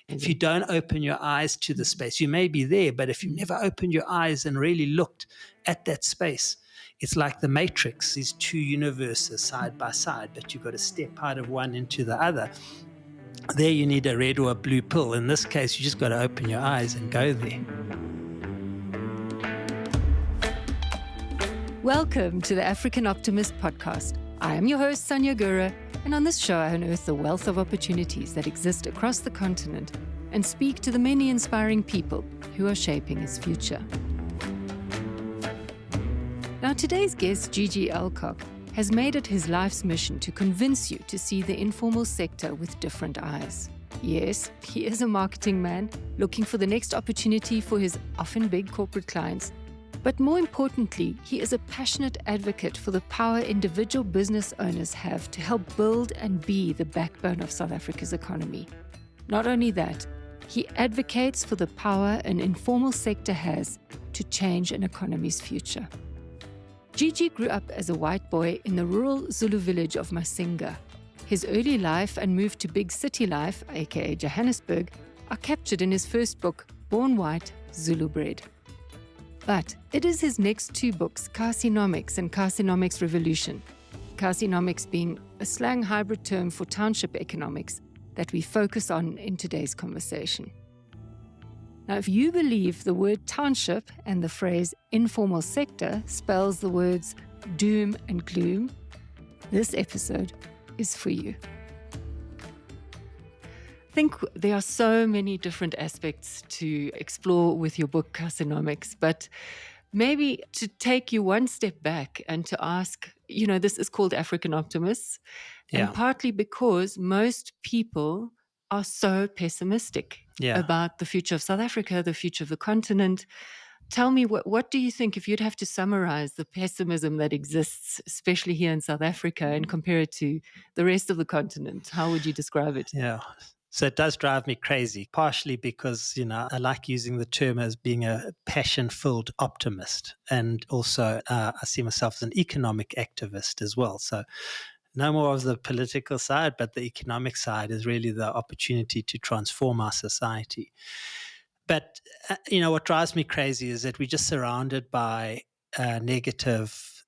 If you don't open your eyes to the space, you may be there, but if you never opened your eyes and really looked at that space, it's like the Matrix, these two universes side by side, but you've got to step out of one into the other. There you need a red or a blue pill. In this case, you just got to open your eyes and go there. Welcome to the African Optimist podcast. I am your host, Sanya Gura, and on this show I unearth the wealth of opportunities that exist across the continent and speak to the many inspiring people who are shaping its future. Now, today's guest, Gigi Alcock, has made it his life's mission to convince you to see the informal sector with different eyes. Yes, he is a marketing man looking for the next opportunity for his often big corporate clients. But more importantly, he is a passionate advocate for the power individual business owners have to help build and be the backbone of South Africa's economy. Not only that, he advocates for the power an informal sector has to change an economy's future. Gigi grew up as a white boy in the rural Zulu village of Masinga. His early life and move to big city life, aka Johannesburg, are captured in his first book, Born White, Zulu Bred. But it is his next two books, Kasinomics and Kasinomics Revolution, Kasinomics being a slang hybrid term for township economics, that we focus on in today's conversation. Now, if you believe the word township and the phrase informal sector spells the words doom and gloom, this episode is for you. I think there are so many different aspects to explore with your book, Kasinomics, but maybe to take you one step back and to ask, this is called African Optimists, and partly because most people are so pessimistic about the future of South Africa, the future of the continent. Tell me, what do you think, if you'd have to summarize the pessimism that exists, especially here in South Africa, and compare it to the rest of the continent? How would you describe it? Yeah. So it does drive me crazy, partially because, I like using the term as being a passion-filled optimist. And also I see myself as an economic activist as well. So no more of the political side, but the economic side is really the opportunity to transform our society. But, what drives me crazy is that we're just surrounded by negative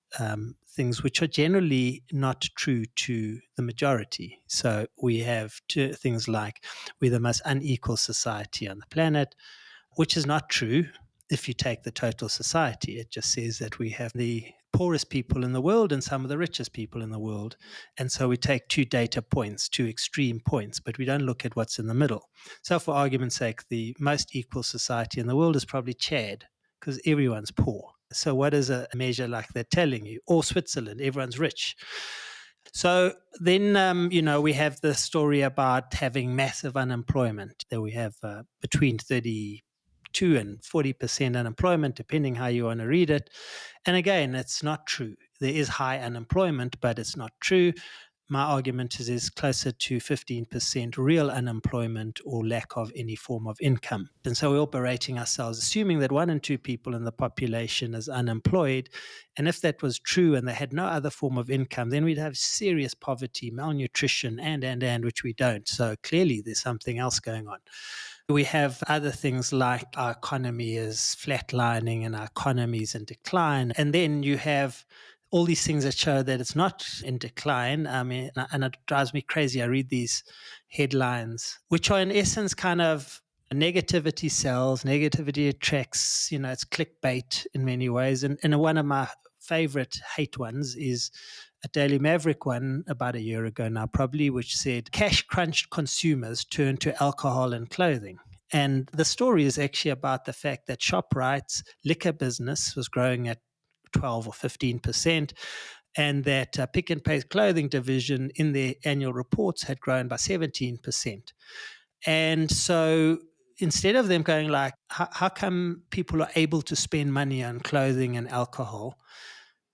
things which are generally not true to the majority. So we have things like we're the most unequal society on the planet, which is not true if you take the total society. It just says that we have the poorest people in the world and some of the richest people in the world. And so we take two data points, two extreme points, but we don't look at what's in the middle. So for argument's sake, the most equal society in the world is probably Chad, because everyone's poor. So what is a measure like that telling you? Or Switzerland, everyone's rich. So then, we have the story about having massive unemployment, that we have between 32 and 40% unemployment, depending how you want to read it. And again, it's not true. There is high unemployment, but it's not true. My argument is closer to 15% real unemployment or lack of any form of income. And so we're operating ourselves, assuming that 1 in 2 people in the population is unemployed. And if that was true and they had no other form of income, then we'd have serious poverty, malnutrition, and which we don't. So clearly there's something else going on. We have other things like our economy is flatlining and our economy is in decline. And then you have all these things that show that it's not in decline. I mean, and it drives me crazy. I read these headlines, which are in essence kind of negativity sells, negativity attracts, it's clickbait in many ways. And one of my favorite hate ones is a Daily Maverick one about a year ago now, probably, which said cash-crunched consumers turn to alcohol and clothing. And the story is actually about the fact that ShopRite's liquor business was growing at 12 or 15%, and that Pick and Pay's clothing division in their annual reports had grown by 17%. And so instead of them going like, how come people are able to spend money on clothing and alcohol,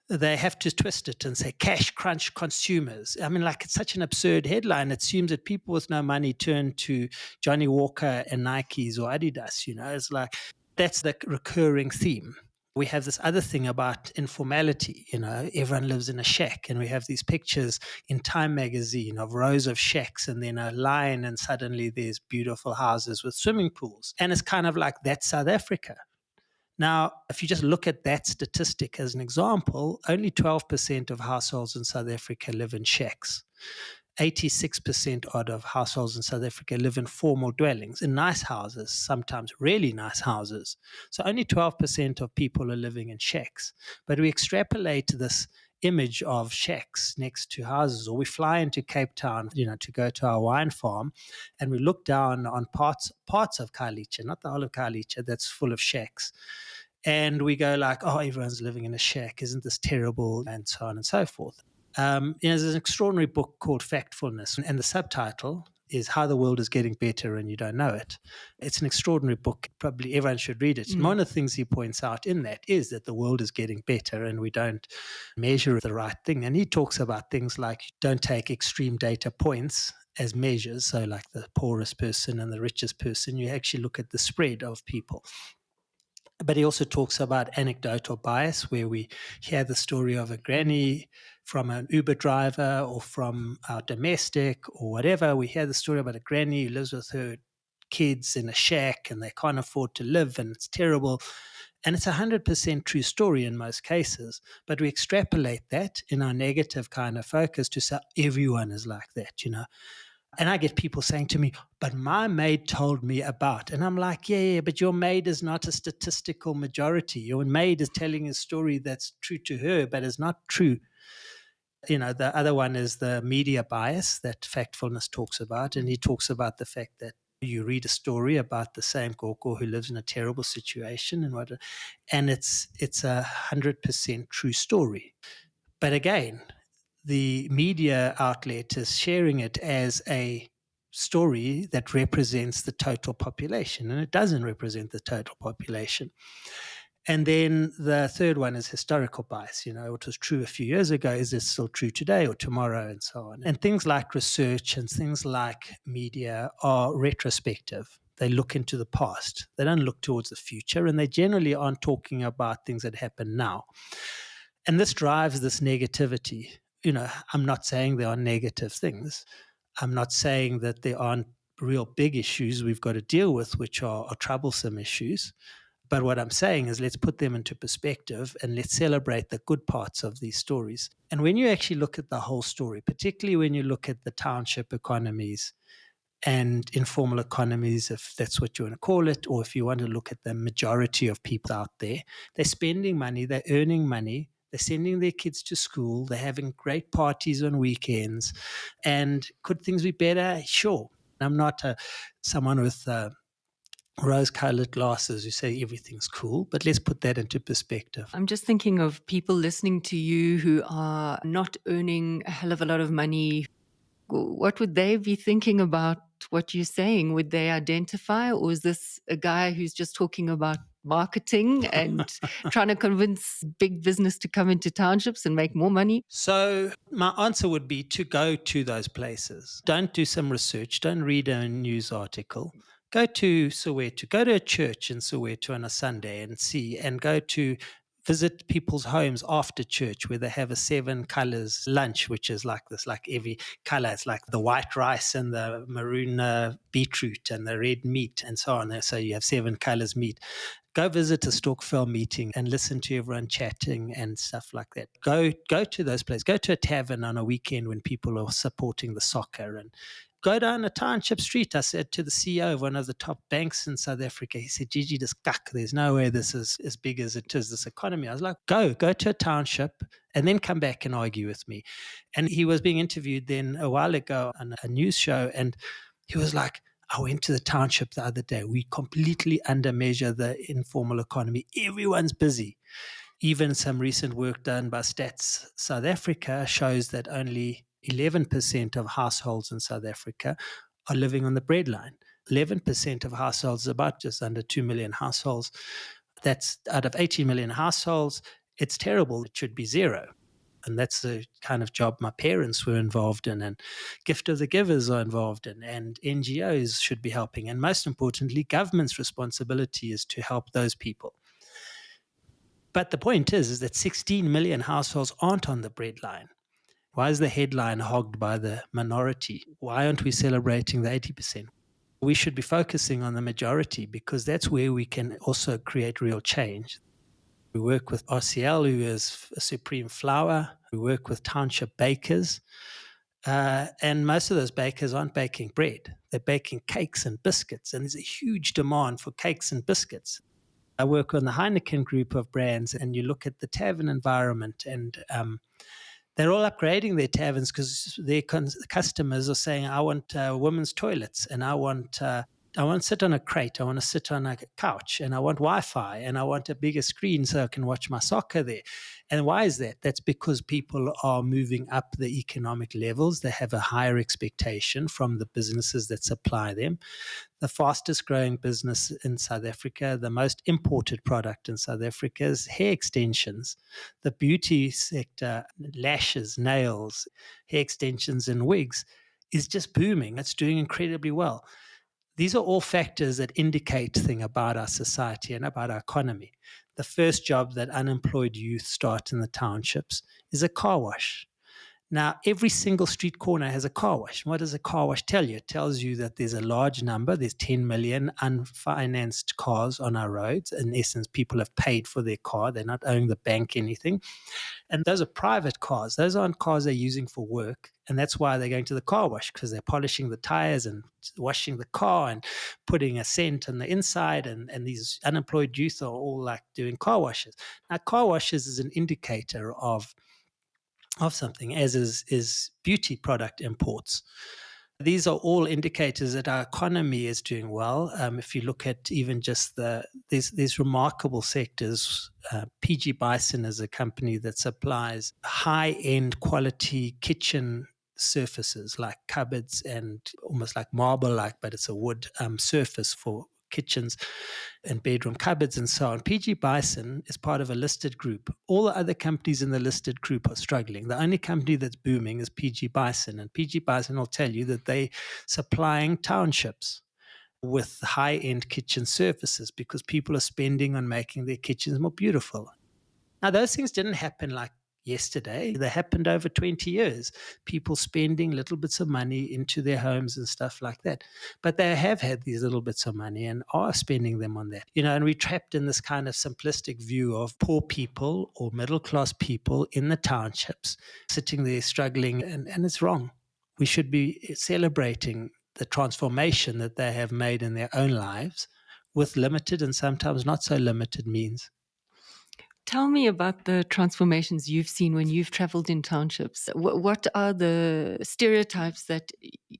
they have to twist it and say cash crunch consumers. I mean, like, it's such an absurd headline. It assumes that people with no money turn to Johnny Walker and Nikes or Adidas. It's like, that's the recurring theme. We have this other thing about informality. Everyone lives in a shack, and we have these pictures in Time magazine of rows of shacks and then a line, and suddenly there's beautiful houses with swimming pools. And it's kind of like that's South Africa. Now, if you just look at that statistic as an example, only 12% of households in South Africa live in shacks. 86% odd of households in South Africa live in formal dwellings, in nice houses, sometimes really nice houses. So only 12% of people are living in shacks. But we extrapolate this image of shacks next to houses, or we fly into Cape Town, to go to our wine farm, and we look down on parts of Khayelitsha, not the whole of Khayelitsha, that's full of shacks. And we go like, oh, everyone's living in a shack. Isn't this terrible? And so on and so forth. There's an extraordinary book called Factfulness, and the subtitle is How the World is Getting Better and You Don't Know It. It's an extraordinary book. Probably everyone should read it. One of the things he points out in that is that the world is getting better and we don't measure the right thing. And he talks about things like don't take extreme data points as measures. So like the poorest person and the richest person, you actually look at the spread of people. But he also talks about anecdotal bias, where we hear the story of a granny from an Uber driver or from our domestic or whatever. We hear the story about a granny who lives with her kids in a shack and they can't afford to live and it's terrible. And it's 100% true story in most cases. But we extrapolate that in our negative kind of focus to say everyone is like that, And I get people saying to me, but my maid told me about. And I'm like, yeah, but your maid is not a statistical majority. Your maid is telling a story that's true to her, but is not true. The other one is the media bias that Factfulness talks about. And he talks about the fact that you read a story about the same Goko who lives in a terrible situation and it's 100% true story. But again, the media outlet is sharing it as a story that represents the total population, and it doesn't represent the total population. And then the third one is historical bias. What was true a few years ago, is this still true today or tomorrow, and so on. And things like research and things like media are retrospective. They look into the past. They don't look towards the future, and they generally aren't talking about things that happen now. And this drives this negativity. I'm not saying there are negative things. I'm not saying that there aren't real big issues we've got to deal with, which are troublesome issues. But what I'm saying is let's put them into perspective and let's celebrate the good parts of these stories. And when you actually look at the whole story, particularly when you look at the township economies and informal economies, if that's what you want to call it, or if you want to look at the majority of people out there, they're spending money, they're earning money, they're sending their kids to school, they're having great parties on weekends. And could things be better? Sure. I'm not someone with rose-colored glasses who say everything's cool, but let's put that into perspective. I'm just thinking of people listening to you who are not earning a hell of a lot of money. What would they be thinking about what you're saying? Would they identify, or is this a guy who's just talking about marketing and trying to convince big business to come into townships and make more money? So my answer would be to go to those places. Don't do some research. Don't read a news article. Go to Soweto. Go to a church in Soweto on a Sunday and see, and go to visit people's homes after church where they have a 7 colors lunch, which is like this, like every color. It's like the white rice and the maroon beetroot and the red meat and so on. So you have 7 colors meat. Go visit a Stokvel meeting and listen to everyone chatting and stuff like that. Go to those places. Go to a tavern on a weekend when people are supporting the soccer, and go down a township street. I said to the CEO of one of the top banks in South Africa, he said, Gigi, this kak, there's no way this is as big as it is, this economy. I was like, go to a township and then come back and argue with me. And he was being interviewed then a while ago on a news show, and he was like, I went to the township the other day. We completely undermeasure the informal economy. Everyone's busy. Even some recent work done by Stats South Africa shows that only 11% of households in South Africa are living on the breadline. 11% of households, about just under 2 million households. That's out of 80 million households. It's terrible. It should be zero. And that's the kind of job my parents were involved in, and Gift of the Givers are involved in, and NGOs should be helping. And most importantly, government's responsibility is to help those people. But the point is that 16 million households aren't on the breadline. Why is the headline hogged by the minority? Why aren't we celebrating the 80%? We should be focusing on the majority because that's where we can also create real change. We work with RCL, who is Supreme Flour. We work with township bakers. And most of those bakers aren't baking bread. They're baking cakes and biscuits. And there's a huge demand for cakes and biscuits. I work on the Heineken group of brands, and you look at the tavern environment, and they're all upgrading their taverns because their customers are saying, "I want women's toilets, and I want to sit on a crate, I want to sit on a couch, and I want Wi-Fi, and I want a bigger screen so I can watch my soccer there." And why is that? That's because people are moving up the economic levels. They have a higher expectation from the businesses that supply them. The fastest growing business in South Africa, the most imported product in South Africa is hair extensions. The beauty sector, lashes, nails, hair extensions, and wigs is just booming. It's doing incredibly well. These are all factors that indicate things about our society and about our economy. The first job that unemployed youth start in the townships is a car wash. Now, every single street corner has a car wash. What does a car wash tell you? It tells you that there's a large number, there's 10 million unfinanced cars on our roads. In essence, people have paid for their car. They're not owing the bank anything. And those are private cars. Those aren't cars they're using for work. And that's why they're going to the car wash, because they're polishing the tires and washing the car and putting a scent on the inside. And these unemployed youth are all like doing car washes. Now, car washes is an indicator of something, as is beauty product imports. These are all indicators that our economy is doing well. If you look at even just these remarkable sectors, PG Bison is a company that supplies high-end quality kitchen surfaces like cupboards and almost like marble-like, but it's a wood surface for kitchens and bedroom cupboards and so on. PG Bison is part of a listed group. All the other companies in the listed group are struggling. The only company that's booming is PG Bison, and PG Bison will tell you that they're supplying townships with high-end kitchen surfaces because people are spending on making their kitchens more beautiful. Now, those things didn't happen like yesterday. They happened over 20 years. People spending little bits of money into their homes and stuff like that. But they have had these little bits of money and are spending them on that. And we're trapped in this kind of simplistic view of poor people or middle-class people in the townships sitting there struggling, and it's wrong. We should be celebrating the transformation that they have made in their own lives with limited and sometimes not so limited means. Tell me about the transformations you've seen when you've traveled in townships. What are the stereotypes that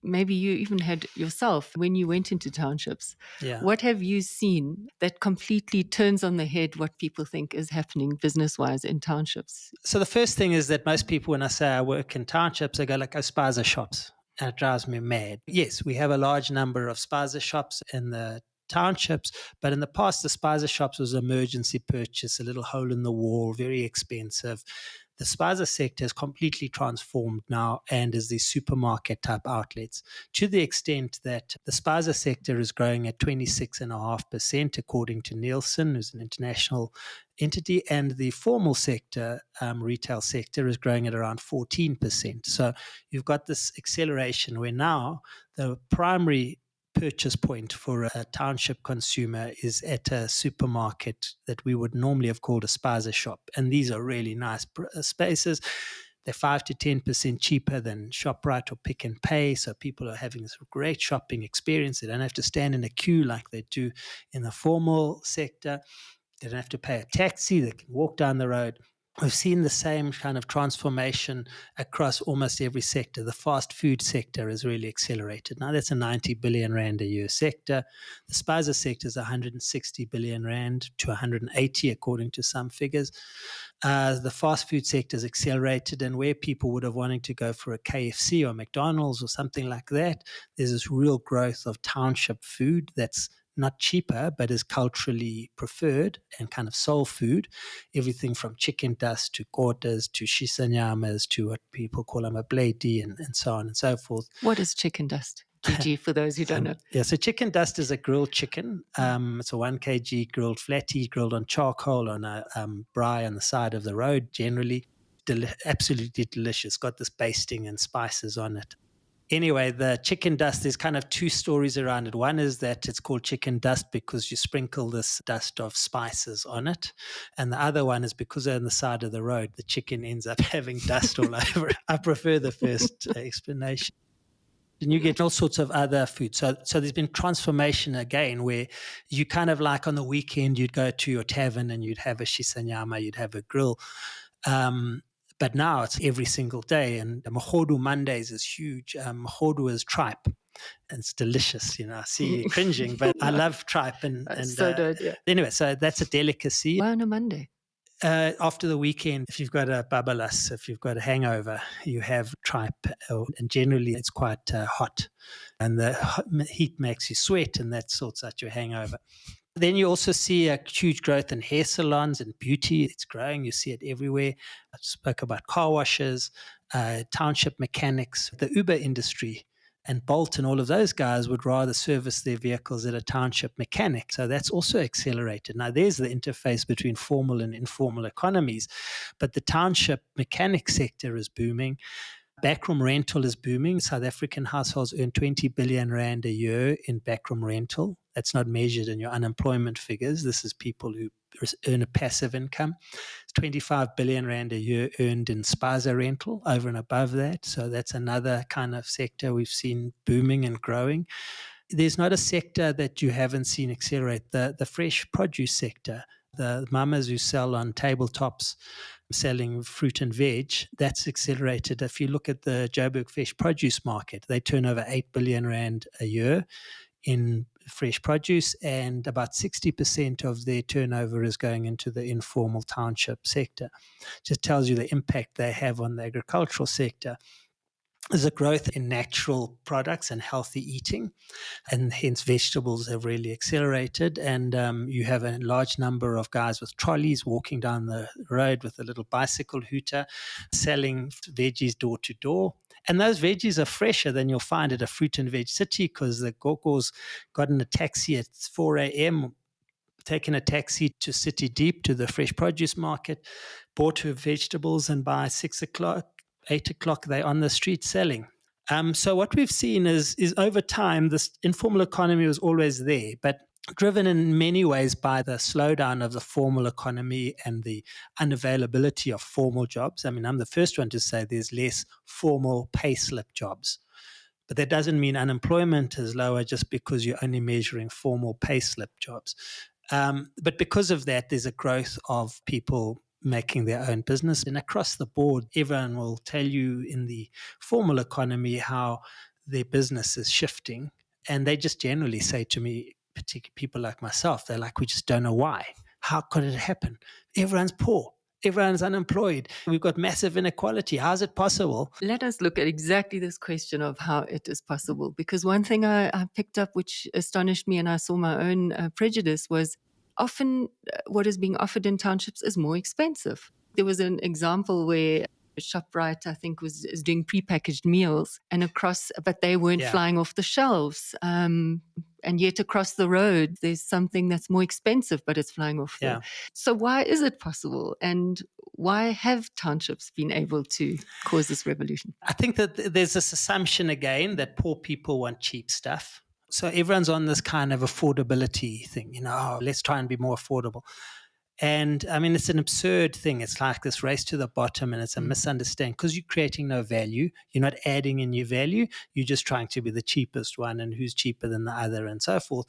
maybe you even had yourself when you went into townships? Yeah. What have you seen that completely turns on the head what people think is happening business-wise in townships? So the first thing is that most people, when I say I work in townships, they go like, "Oh, spaza shops." And it drives me mad. Yes, we have a large number of spaza shops in the townships, but in the past, the spaza shops was emergency purchase, a little hole in the wall, very expensive. The spaza sector has completely transformed now and is these supermarket type outlets, to the extent that the spaza sector is growing at 26.5%, according to Nielsen, who's an international entity, and the formal sector, retail sector, is growing at around 14%. So you've got this acceleration where now the primary purchase point for a township consumer is at a supermarket that we would normally have called a spaza shop. And these are really nice spaces. They're 5 to 10% cheaper than ShopRite or Pick and Pay. So people are having this great shopping experience. They don't have to stand in a queue like they do in the formal sector. They don't have to pay a taxi. They can walk down the road. We've seen the same kind of transformation across almost every sector. The fast food sector has really accelerated. Now that's a 90 billion rand a year sector. The spaza sector is 160 billion rand to 180 according to some figures. The fast food sector has accelerated, and where people would have wanted to go for a KFC or McDonald's or something like that, there's this real growth of township food that's not cheaper, but is culturally preferred and kind of soul food. Everything from chicken dust to quarters to shisanyamas to what people call amabledi and so on and so forth. What is chicken dust? GG, for those who don't know. Yeah, so chicken dust is a grilled chicken. It's a 1 kg grilled flatty, grilled on charcoal on a braai on the side of the road, generally. Absolutely delicious. Got this basting and spices on it. Anyway, the chicken dust, there's kind of two stories around it. One is that it's called chicken dust because you sprinkle this dust of spices on it. And the other one is because they're on the side of the road, the chicken ends up having dust all over it. I prefer the first explanation. And you get all sorts of other food. So there's been transformation again, where you kind of like on the weekend, you'd go to your tavern and you'd have a shisanyama, you'd have a grill. But now it's every single day. And Mahodu Mondays is huge. Mahodu is tripe. And it's delicious. I see you cringing, but I love tripe. And Yeah. Anyway, so that's a delicacy. Why on a Monday? After the weekend, if you've got a babalas, if you've got a hangover, you have tripe, and generally it's quite hot, and the heat makes you sweat, and that sorts out your hangover. Then you also see a huge growth in hair salons and beauty. It's growing. You see it everywhere. I spoke about car washes, township mechanics, the Uber industry. And Bolt and all of those guys would rather service their vehicles at a township mechanic. So that's also accelerated. Now, there's the interface between formal and informal economies. But the township mechanic sector is booming. Backroom rental is booming. South African households earn 20 billion rand a year in backroom rental. That's not measured in your unemployment figures. This is people who earn a passive income. It's 25 billion rand a year earned in spaza rental over and above that. So that's another kind of sector we've seen booming and growing. There's not a sector that you haven't seen accelerate. The fresh produce sector, the mamas who sell on tabletops selling fruit and veg, that's accelerated. If you look at the Joburg fresh produce market, they turn over 8 billion rand a year in fresh produce, and about 60% of their turnover is going into the informal township sector. Just tells you the impact they have on the agricultural sector. There's a growth in natural products and healthy eating, and hence vegetables have really accelerated. And you have a large number of guys with trolleys walking down the road with a little bicycle hooter, selling veggies door to door. And those veggies are fresher than you'll find at a fruit and veg city, because the gogos got in a taxi at 4 a.m., taken a taxi to City Deep to the fresh produce market, bought her vegetables, and by 6 o'clock, 8 o'clock, they're on the street selling. So what we've seen is over time, this informal economy was always there, but driven in many ways by the slowdown of the formal economy and the unavailability of formal jobs. I mean, I'm the first one to say there's less formal payslip jobs. But that doesn't mean unemployment is lower just because you're only measuring formal payslip jobs. But because of that, there's a growth of people making their own business. And across the board, everyone will tell you in the formal economy how their business is shifting. And they just generally say to me, particularly people like myself, they're like, we just don't know why. How could it happen? Everyone's poor. Everyone's unemployed. We've got massive inequality. How is it possible? Let us look at exactly this question of how it is possible. Because one thing I picked up, which astonished me, and I saw my own prejudice, was often what is being offered in townships is more expensive. There was an example where ShopRite, I think, is doing prepackaged meals, but they weren't flying off the shelves. And yet across the road, there's something that's more expensive, but it's flying off. So why is it possible? And why have townships been able to cause this revolution? I think that there's this assumption again that poor people want cheap stuff. So everyone's on this kind of affordability thing, let's try and be more affordable. And I mean, it's an absurd thing. It's like this race to the bottom, and it's a misunderstanding because you're creating no value. You're not adding any value. You're just trying to be the cheapest one, and who's cheaper than the other, and so forth.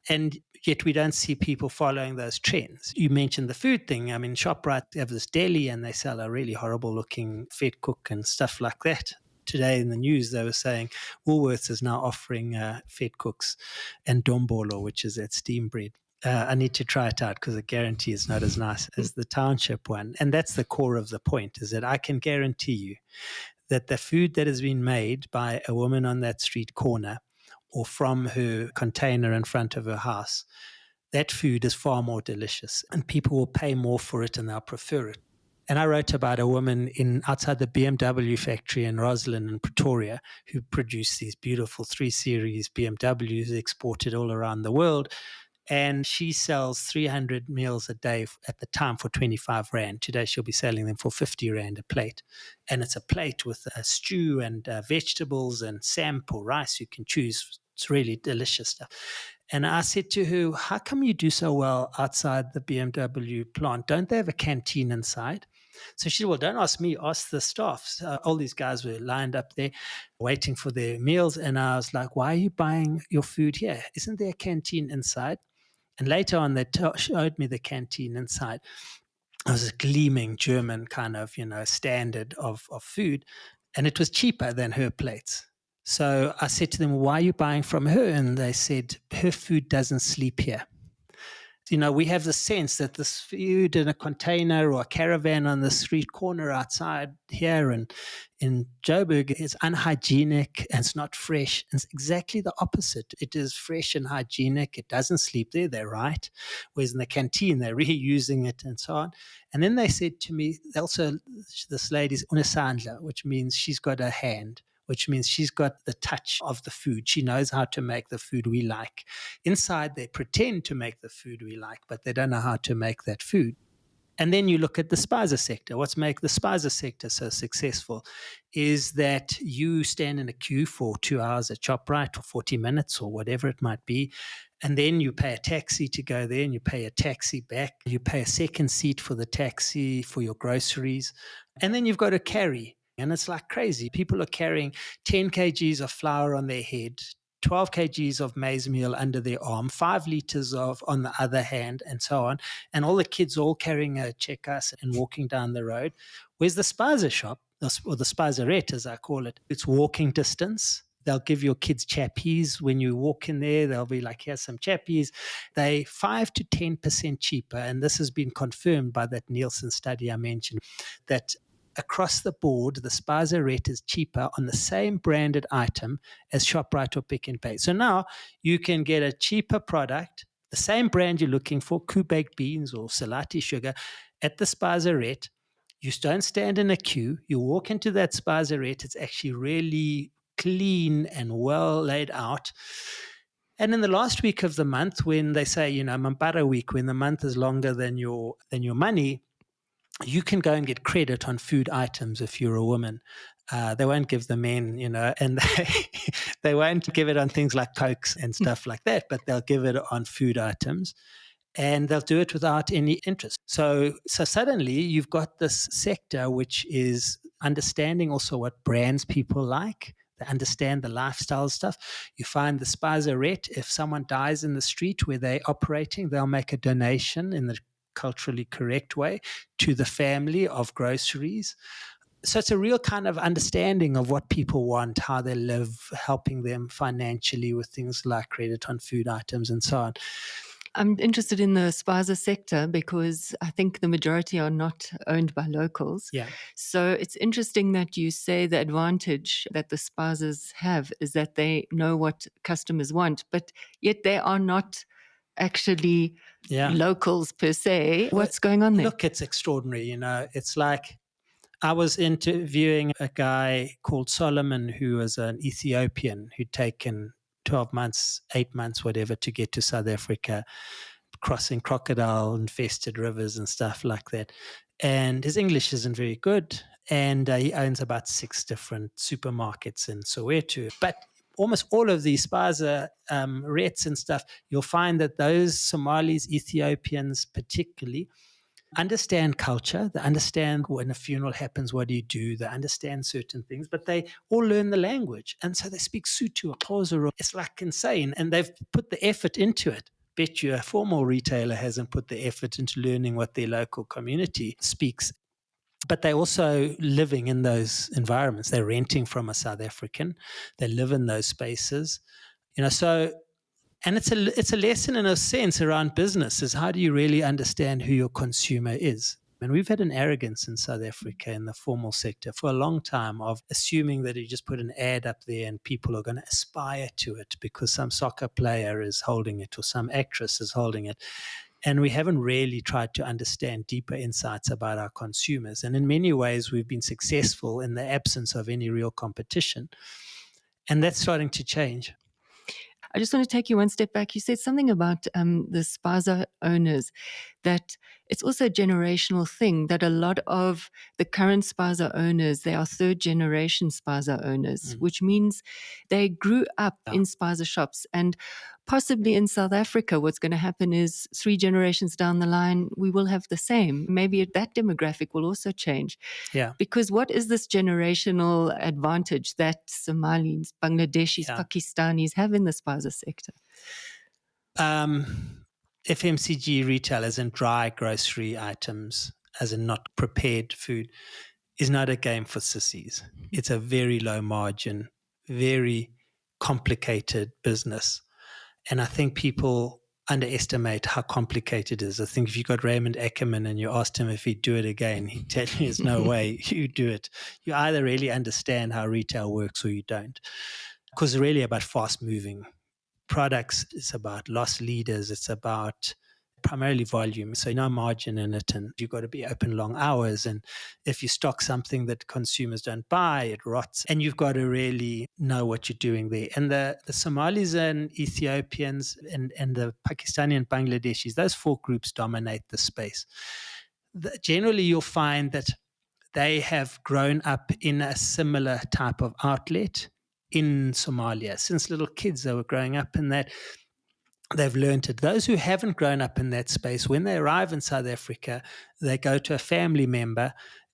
And yet we don't see people following those trends. You mentioned the food thing. I mean, ShopRite have this deli, and they sell a really horrible looking fed cook and stuff like that. Today in the news, they were saying Woolworths is now offering fed cooks and dombolo, which is that steam bread. I need to try it out because I guarantee it's not as nice as the township one. And that's the core of the point, is that I can guarantee you that the food that has been made by a woman on that street corner or from her container in front of her house, that food is far more delicious and people will pay more for it and they'll prefer it. And I wrote about a woman outside the BMW factory in Roslyn in Pretoria who produced these beautiful 3 Series BMWs exported all around the world. And she sells 300 meals a day at the time for 25 Rand. Today she'll be selling them for 50 Rand a plate. And it's a plate with a stew and vegetables and samp or rice you can choose. It's really delicious stuff. And I said to her, how come you do so well outside the BMW plant? Don't they have a canteen inside? So she said, well, don't ask me, ask the staff. So all these guys were lined up there waiting for their meals. And I was like, why are you buying your food here? Isn't there a canteen inside? And later on, they showed me the canteen inside. It was a gleaming German kind of, standard of food. And it was cheaper than her plates. So I said to them, why are you buying from her? And they said, her food doesn't sleep here. We have the sense that this food in a container or a caravan on the street corner outside here and in Joburg is unhygienic and it's not fresh. And it's exactly the opposite. It is fresh and hygienic. It doesn't sleep there. They're right. Whereas in the canteen, they're reusing it and so on. And then they said to me, also, this lady's unesandla, which means she's got a hand, which means she's got the touch of the food. She knows how to make the food we like. Inside, they pretend to make the food we like, but they don't know how to make that food. And then you look at the spaza sector. What's make the spaza sector so successful is that you stand in a queue for 2 hours at ShopRite or 40 minutes or whatever it might be. And then you pay a taxi to go there and you pay a taxi back. You pay a second seat for the taxi for your groceries. And then you've got to carry. And it's like crazy. People are carrying 10 kgs of flour on their head, 12 kgs of maize meal under their arm, 5 liters of on the other hand, and so on. And all the kids all carrying a checkers and walking down the road. Where's the spaza shop, or the spazarette as I call it? It's walking distance. They'll give your kids chappies when you walk in there. They'll be like, here's some chappies. They 5 to 10% cheaper. And this has been confirmed by that Nielsen study I mentioned, that across the board, the spazarette is cheaper on the same branded item as ShopRite or Pick n Pay. So now you can get a cheaper product, the same brand you're looking for, baked beans or salati sugar, at the spazarette. You don't stand in a queue. You walk into that spazarette. It's actually really clean and well laid out. And in the last week of the month, when they say, Mambara week, when the month is longer than your money, you can go and get credit on food items if you're a woman. They won't give the men, and they won't give it on things like Cokes and stuff like that, but they'll give it on food items. And they'll do it without any interest. So suddenly you've got this sector which is understanding also what brands people like. They understand the lifestyle stuff. You find the spazarette, if someone dies in the street where they're operating, they'll make a donation in the culturally correct way to the family of groceries. So it's a real kind of understanding of what people want, how they live, helping them financially with things like credit on food items and so on. I'm interested in the spaza sector because I think the majority are not owned by locals. Yeah. So it's interesting that you say the advantage that the spazas have is that they know what customers want, but yet they are not actually locals per se. What's going on there? Look, it's extraordinary. It's like I was interviewing a guy called Solomon, who was an Ethiopian who'd taken 12 months, 8 months, whatever, to get to South Africa, crossing crocodile-infested rivers and stuff like that. And his English isn't very good. And he owns about 6 different supermarkets in Soweto. But almost all of these spaza rettes and stuff, you'll find that those Somalis, Ethiopians particularly, understand culture. They understand when a funeral happens, what do you do? They understand certain things, but they all learn the language. And so they speak Sotho or Xhosa. It's like insane. And they've put the effort into it. Bet you a formal retailer hasn't put the effort into learning what their local community speaks. But they're also living in those environments. They're renting from a South African. They live in those spaces. And it's a lesson in a sense around business, is how do you really understand who your consumer is? And we've had an arrogance in South Africa in the formal sector for a long time of assuming that you just put an ad up there and people are going to aspire to it because some soccer player is holding it or some actress is holding it. And we haven't really tried to understand deeper insights about our consumers. And in many ways, we've been successful in the absence of any real competition. And that's starting to change. I just want to take you one step back. You said something about the spaza owners, that it's also a generational thing, that a lot of the current spaza owners, they are third generation spaza owners, which means they grew up in spaza shops. And possibly in South Africa, what's going to happen is 3 generations down the line, we will have the same. Maybe that demographic will also change. Yeah. Because what is this generational advantage that Somalis, Bangladeshis, Pakistanis have in the spaza sector? FMCG retail, as in dry grocery items, as in not prepared food, is not a game for sissies. It's a very low margin, very complicated business. And I think people underestimate how complicated it is. I think if you got Raymond Ackerman and you asked him if he'd do it again, he'd tell you there's no way you do it. You either really understand how retail works or you don't. Because it's really about fast moving products. It's about loss leaders. It's about primarily volume. So no margin in it. And you've got to be open long hours. And if you stock something that consumers don't buy, it rots. And you've got to really know what you're doing there. And the Somalis and Ethiopians and the Pakistani and Bangladeshis, those 4 groups dominate the space. Generally, you'll find that they have grown up in a similar type of outlet in Somalia. Since little kids, they were growing up in that. They've learned it. Those who haven't grown up in that space, when they arrive in South Africa, they go to a family member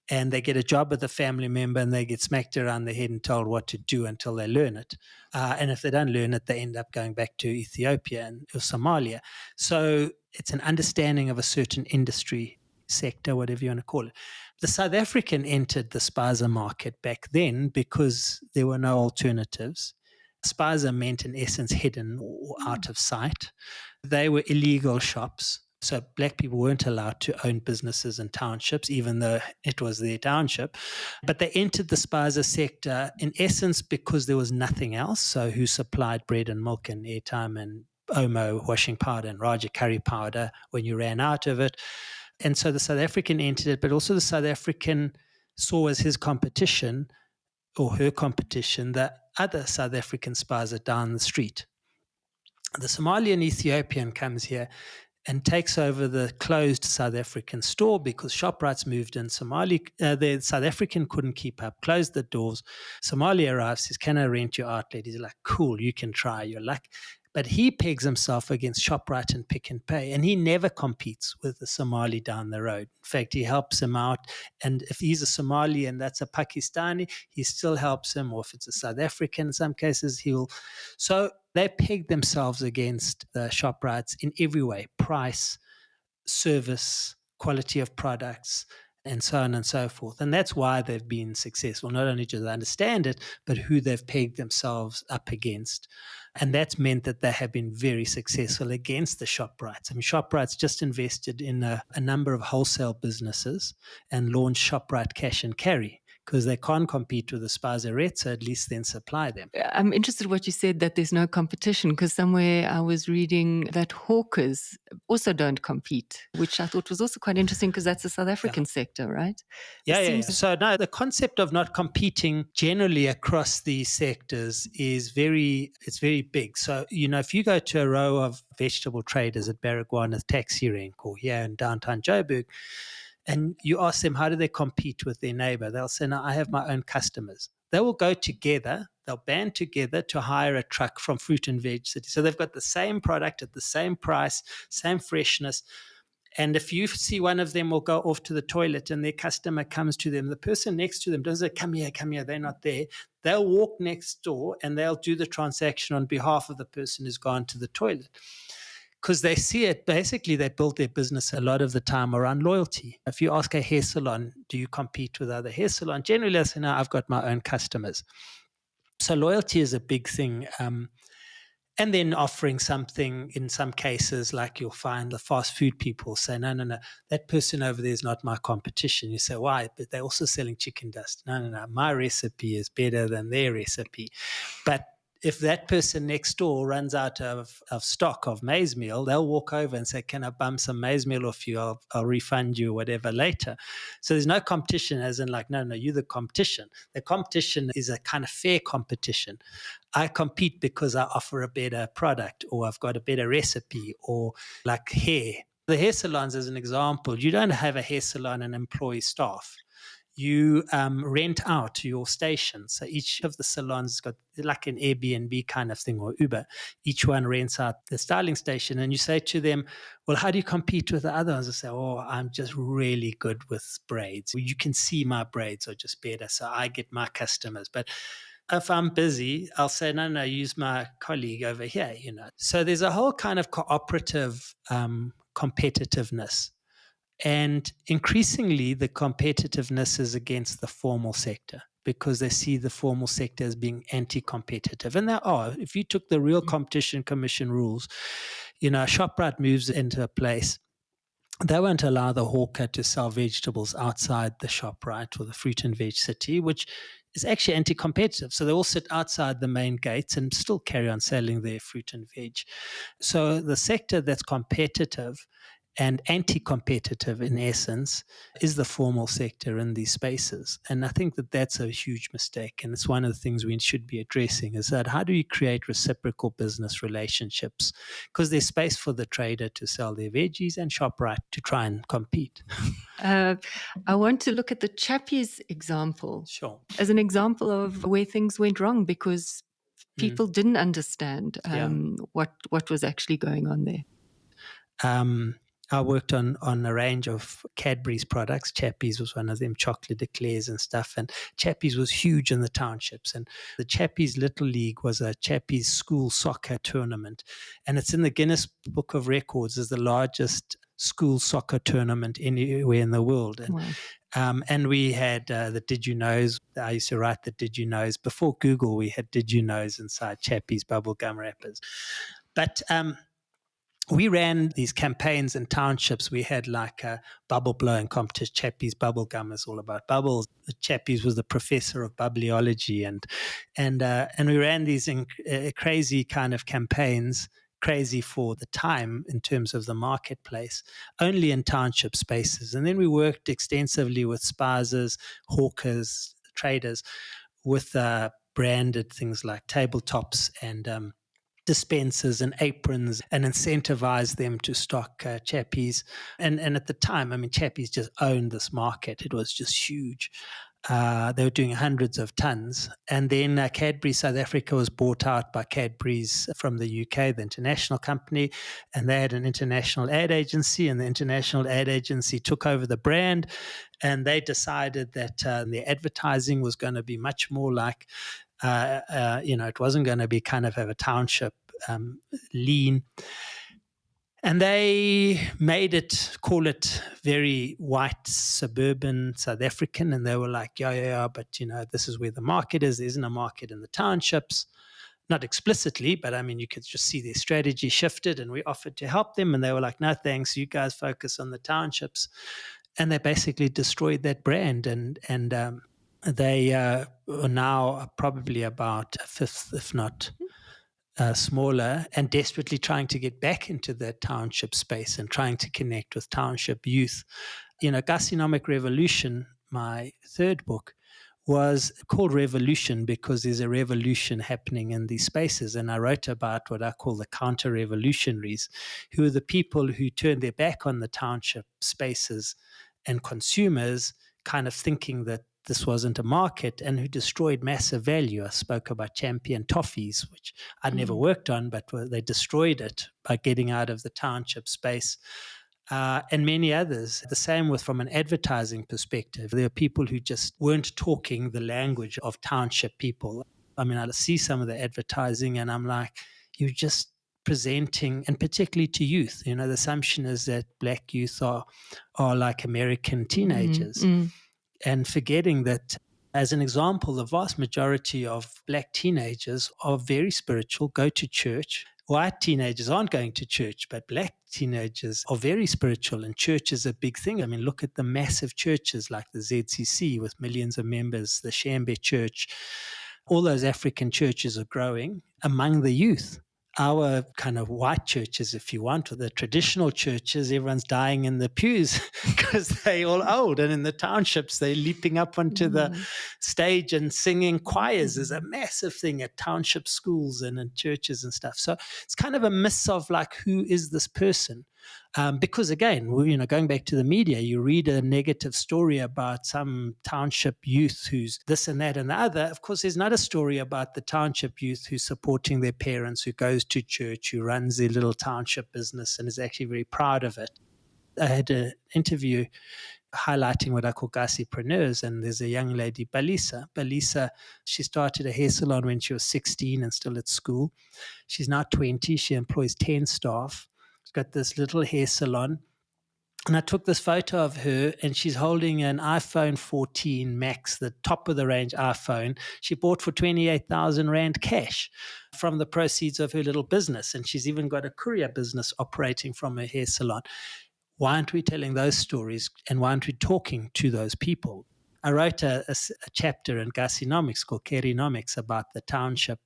and they get a job with a family member and they get smacked around the head and told what to do until they learn it. And if they don't learn it, they end up going back to Ethiopia or Somalia. So it's an understanding of a certain industry sector, whatever you want to call it. The South African entered the spaza market back then because there were no alternatives. Spaza meant, in essence, hidden or out of sight. They were illegal shops. So black people weren't allowed to own businesses in townships, even though it was their township. But they entered the spaza sector, in essence, because there was nothing else. So who supplied bread and milk and airtime and Omo washing powder and Raja curry powder when you ran out of it? And so the South African entered it, but also the South African saw as his competition or her competition the other South African spaza down the street. The Somalian Ethiopian comes here and takes over the closed South African store because ShopRite's moved in. The South African couldn't keep up, closed the doors. Somali arrives, says, "Can I rent your outlet?" He's like, "Cool, you can try your luck." But he pegs himself against ShopRite and Pick and Pay, and he never competes with the Somali down the road. In fact, he helps him out. And if he's a Somali and that's a Pakistani, he still helps him. Or if it's a South African, in some cases, he'll. So they peg themselves against the ShopRites in every way: price, service, quality of products, and so on and so forth. And that's why they've been successful. Not only do they understand it, but who they've pegged themselves up against. And that's meant that they have been very successful against the ShopRites. I mean, ShopRites just invested in a number of wholesale businesses and launched ShopRite Cash and Carry because they can't compete with the spaza rates, so at least then supply them. I'm interested in what you said, that there's no competition, because somewhere I was reading that hawkers also don't compete, which I thought was also quite interesting because that's the South African sector, right? Yeah. So no, the concept of not competing generally across these sectors is very big. So, if you go to a row of vegetable traders at Baragwanath Taxi Rank or here in downtown Joburg, and you ask them, how do they compete with their neighbor? They'll say, no, I have my own customers. They will go together. They'll band together to hire a truck from Fruit and Veg City. So they've got the same product at the same price, same freshness. And if you see one of them will go off to the toilet and their customer comes to them, the person next to them doesn't say, come here, they're not there. They'll walk next door and they'll do the transaction on behalf of the person who's gone to the toilet. Because they see it, basically they build their business a lot of the time around loyalty. If you ask a hair salon, do you compete with other hair salons? Generally, they say, no, I've got my own customers. So loyalty is a big thing. And then offering something in some cases, like you'll find the fast food people say, no, that person over there is not my competition. You say, why? But they're also selling chicken dust. No, my recipe is better than their recipe. But if that person next door runs out of stock of maize meal, they'll walk over and say, can I bum some maize meal off you? I'll refund you, whatever, later. So there's no competition as in like, no, you're the competition. The competition is a kind of fair competition. I compete because I offer a better product, or I've got a better recipe, or like hair. The hair salons, as an example, you don't have a hair salon and employ staff. You rent out your station. So each of the salons has got like an Airbnb kind of thing, or Uber. Each one rents out the styling station. And you say to them, well, how do you compete with the others? I say, oh, I'm just really good with braids. Well, you can see my braids are just better. So I get my customers. But if I'm busy, I'll say, no, use my colleague over here, So there's a whole kind of cooperative competitiveness. And increasingly, the competitiveness is against the formal sector because they see the formal sector as being anti-competitive. And there are. If you took the real Competition Commission rules, ShopRite moves into a place, they won't allow the hawker to sell vegetables outside the ShopRite or the fruit and veg city, which is actually anti-competitive. So they all sit outside the main gates and still carry on selling their fruit and veg. So the sector that's competitive and anti-competitive in essence is the formal sector in these spaces. And I think that that's a huge mistake. And it's one of the things we should be addressing, is that how do you create reciprocal business relationships? Because there's space for the trader to sell their veggies and ShopRite to try and compete. I want to look at the Chappies example Sure. as an example of where things went wrong because people didn't understand what was actually going on there. I worked on a range of Cadbury's products. Chappies was one of them, chocolate eclairs and stuff. And Chappies was huge in the townships. And the Chappies Little League was a Chappies school soccer tournament. And it's in the Guinness Book of Records as the largest school soccer tournament anywhere in the world. And, wow. And we had the Did You Knows. I used to write the Did You Knows. Before Google, we had Did You Knows inside Chappies bubblegum wrappers. But we ran these campaigns in townships. We had like a bubble blowing competition. Chappies bubble gum is all about bubbles. Chappies was the professor of bubblyology, and we ran these crazy kind of campaigns, crazy for the time in terms of the marketplace, only in township spaces. And then we worked extensively with spazas, hawkers, traders, with branded things like tabletops and dispensers and aprons, and incentivize them to stock Chappies. And at the time, I mean, Chappies just owned this market. It was just huge. They were doing hundreds of tons. And then Cadbury South Africa was bought out by Cadbury's from the UK, the international company, and they had an international ad agency, and the international ad agency took over the brand, and they decided that the advertising was going to be much more like it wasn't going to be kind of a township lean. And they made it, call it very white, suburban, South African. And they were like, yeah, but, this is where the market is. There isn't a market in the townships. Not explicitly, but I mean, you could just see their strategy shifted, and we offered to help them. And they were like, no, thanks. You guys focus on the townships. And they basically destroyed that brand. And they are now probably about a fifth, if not smaller, and desperately trying to get back into the township space and trying to connect with township youth. Kasinomics Revolution, my third book, was called Revolution because there's a revolution happening in these spaces. And I wrote about what I call the counter-revolutionaries, who are the people who turned their back on the township spaces and consumers, kind of thinking that this wasn't a market, and who destroyed massive value. I spoke about Champion Toffees, which I'd never worked on, but they destroyed it by getting out of the township space. And many others. The same from an advertising perspective. There are people who just weren't talking the language of township people. I mean, I see some of the advertising and I'm like, you're just presenting, and particularly to youth. The assumption is that Black youth are like American teenagers. And forgetting that, as an example, the vast majority of Black teenagers are very spiritual, go to church. White teenagers aren't going to church, but Black teenagers are very spiritual, and church is a big thing. I mean, look at the massive churches like the ZCC with millions of members, the Shambe Church, All those African churches are growing among the youth. Our kind of white churches, if you want, or the traditional churches, everyone's dying in the pews because they're all old. And in the townships, they're leaping up onto the stage and singing. Choirs is a massive thing at township schools and in churches and stuff. So it's kind of a miss of like, who is this person? Because again, going back to the media, you read a negative story about some township youth who's this and that and the other. Of course, there's not a story about the township youth who's supporting their parents, who goes to church, who runs their little township business and is actually very proud of it. I had an interview highlighting what I call Gasipreneurs, and there's a young lady, Balisa. Balisa, she started a hair salon when she was 16 and still at school. She's now 20. She employs 10 staff. She's got this little hair salon. And I took this photo of her, and she's holding an iPhone 14 Max, the top of the range iPhone. She bought for 28,000 Rand cash from the proceeds of her little business. And she's even got a courier business operating from her hair salon. Why aren't we telling those stories, and why aren't we talking to those people? I wrote a chapter in Kasinomics called Kasinomics about the township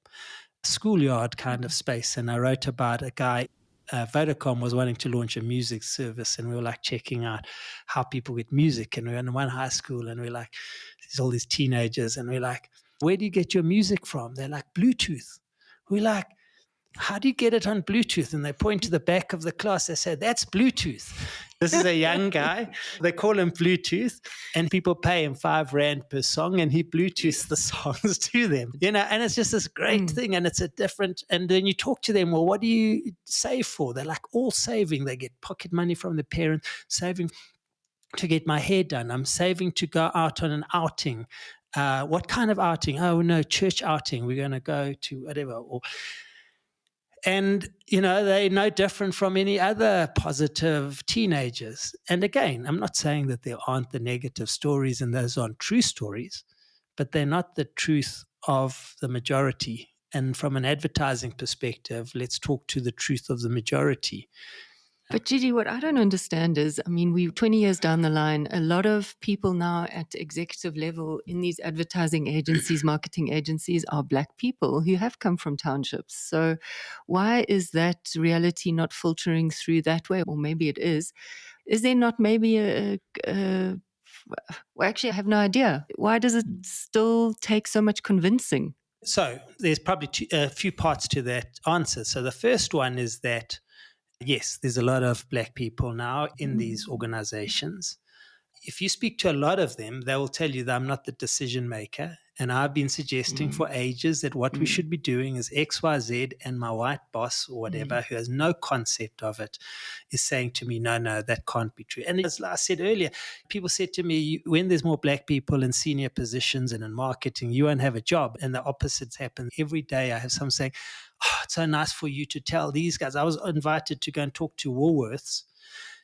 schoolyard kind of space. And I wrote about a guy, Vodacom was wanting to launch a music service, and we were like checking out how people get music. And we were in one high school, and we're like, there's all these teenagers, and we're like, where do you get your music from? They're like, Bluetooth. We're like, how do you get it on Bluetooth? And they point to the back of the class. They say, that's Bluetooth. This is a young guy. They call him Bluetooth, and people pay him 5 Rand per song, and he Bluetooths the songs to them, and it's just this great thing. And it's a different, and then you talk to them, well, what do you save for? They're like all saving. They get pocket money from the parents, saving to get my hair done. I'm saving to go out on an outing. What kind of outing? Oh, no, church outing. We're going to go to whatever. And, they're no different from any other positive teenagers. And again, I'm not saying that there aren't the negative stories and those aren't true stories, but they're not the truth of the majority. And from an advertising perspective, let's talk to the truth of the majority. But Gigi, what I don't understand is, we're 20 years down the line, a lot of people now at executive level in these advertising agencies, marketing agencies are Black people who have come from townships. So why is that reality not filtering through that way? Or maybe it is. Is there not maybe well, actually, I have no idea. Why does it still take so much convincing? So there's probably a few parts to that answer. So the first one is that, yes, there's a lot of Black people now in these organizations. If you speak to a lot of them, they will tell you that I'm not the decision maker. And I've been suggesting for ages that what we should be doing is X, Y, Z, and my white boss or whatever, who has no concept of it, is saying to me, no, that can't be true. And as I said earlier, people said to me, when there's more Black people in senior positions and in marketing, you won't have a job. And the opposites happen. Every day I have someone saying, oh, it's so nice for you to tell these guys. I was invited to go and talk to Woolworths,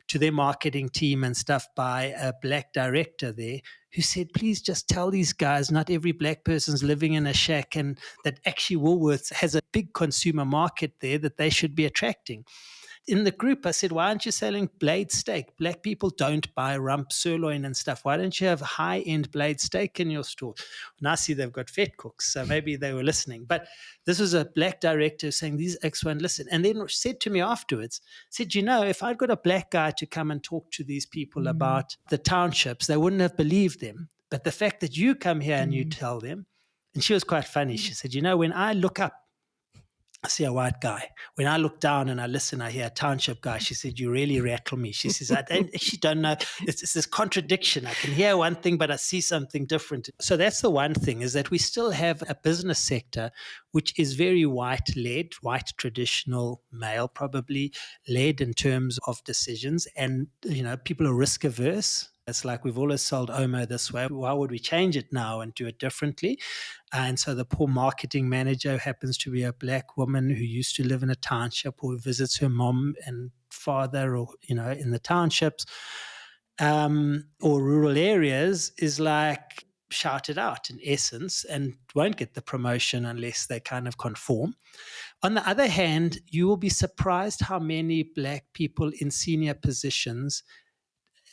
to their marketing team and stuff, by a Black director there, who said, please just tell these guys not every Black person's living in a shack, and that actually Woolworths has a big consumer market there that they should be attracting. In the group, I said, why aren't you selling blade steak? Black people don't buy rump, sirloin and stuff. Why don't you have high-end blade steak in your store? And I see they've got fat cooks, so maybe they were listening. But this was a Black director saying, these X won't listen. And then said to me afterwards, said, if I'd got a Black guy to come and talk to these people about the townships, they wouldn't have believed them. But the fact that you come here and you tell them, and she was quite funny. She said, when I look up, I see a white guy. When I look down and I listen, I hear a township guy. She said, you really rattle me. She says, I actually don't know. It's this contradiction. I can hear one thing, but I see something different. So that's the one thing, is that we still have a business sector which is very white-led, white traditional male probably led in terms of decisions. And, people are risk averse. It's like we've always sold Omo this way. Why would we change it now and do it differently? And so the poor marketing manager happens to be a Black woman who used to live in a township, or who visits her mom and father, or, in the townships or rural areas, is like shouted out in essence and won't get the promotion unless they kind of conform. On the other hand, you will be surprised how many Black people in senior positions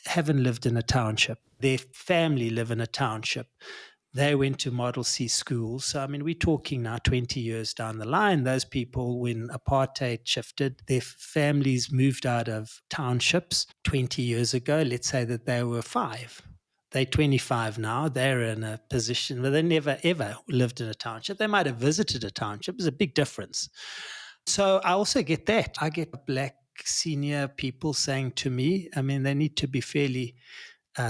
haven't lived in a township. Their family live in a township. They went to Model C schools. So, I mean, we're talking now 20 years down the line. Those people, when apartheid shifted, their families moved out of townships 20 years ago. Let's say that they were 5. They're 25 now. They're in a position where they never, ever lived in a township. They might have visited a township. There's a big difference. So I also get that. I get Black senior people saying to me, I mean, they need to be fairly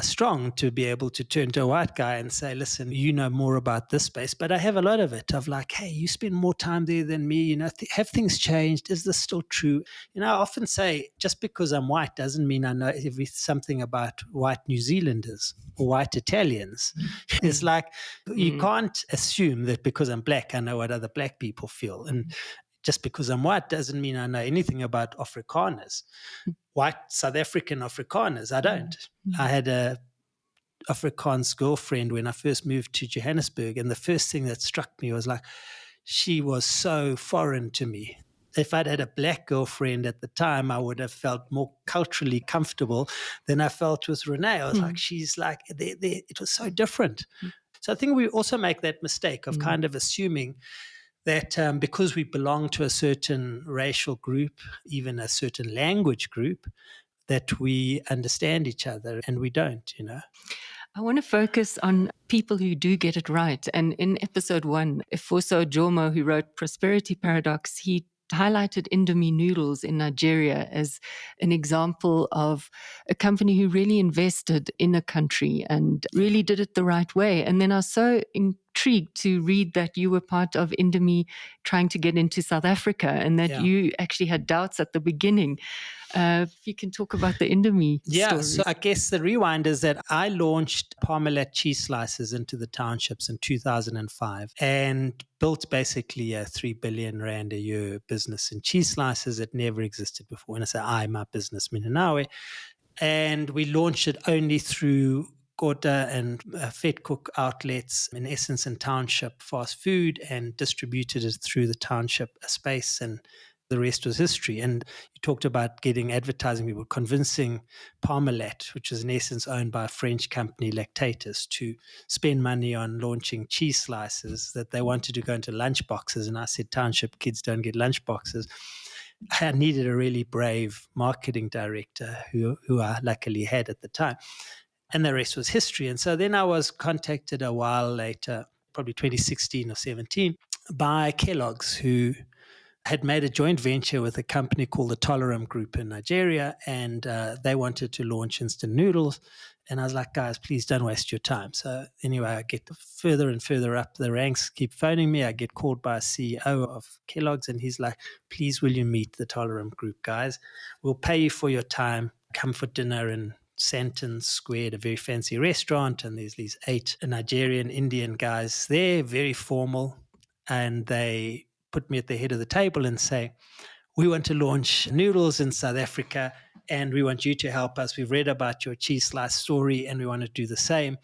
strong to be able to turn to a white guy and say, listen, you know more about this space. But I have a lot of it of like, hey, you spend more time there than me. You know, have things changed? Is this still true? You know, I often say, just because I'm white doesn't mean I know something about white New Zealanders or white Italians. It's like, you can't assume that because I'm Black, I know what other Black people feel. And just because I'm white doesn't mean I know anything about Afrikaners. White South African Afrikaners, I don't. I had a Afrikaans girlfriend when I first moved to Johannesburg, and the first thing that struck me was like, she was so foreign to me. If I'd had a Black girlfriend at the time, I would have felt more culturally comfortable than I felt with Renee. I was like, she's like, it was so different. So I think we also make that mistake of kind of assuming that because we belong to a certain racial group, even a certain language group, that we understand each other, and we don't, you know. I want to focus on people who do get it right. And in episode 1, Efoso Jomo, who wrote Prosperity Paradox, he highlighted Indomie noodles in Nigeria as an example of a company who really invested in a country and really did it the right way. And then I was so intrigued to read that you were part of Indomie trying to get into South Africa and that you actually had doubts at the beginning. If you can talk about the Indomie story. So I guess the rewind is that I launched Parmalat cheese slices into the townships in 2005 and built basically a 3 billion rand a year business in cheese slices that never existed before. When I say my business, Minanawe. And we launched it only through Kota and Fed Cook outlets, in essence, in township fast food, and distributed it through the township space, and the rest was history. And you talked about getting advertising people, convincing Parmalat, which is in essence owned by a French company, Lactatus, to spend money on launching cheese slices that they wanted to go into lunch boxes. And I said, township kids don't get lunch boxes. I needed a really brave marketing director who I luckily had at the time. And the rest was history. And so then I was contacted a while later, probably 2016 or 17, by Kellogg's, who had made a joint venture with a company called the Toleram Group in Nigeria, and they wanted to launch instant noodles. And I was like, guys, please don't waste your time. So anyway, I get further and further up the ranks, keep phoning me. I get called by a CEO of Kellogg's, and he's like, please, will you meet the Toleram Group guys? We'll pay you for your time. Come for dinner in Santon Square at a very fancy restaurant. And there's these 8 Nigerian Indian guys there, very formal. And they put me at the head of the table and say, we want to launch noodles in South Africa and we want you to help us. We've read about your cheese slice story and we want to do the same.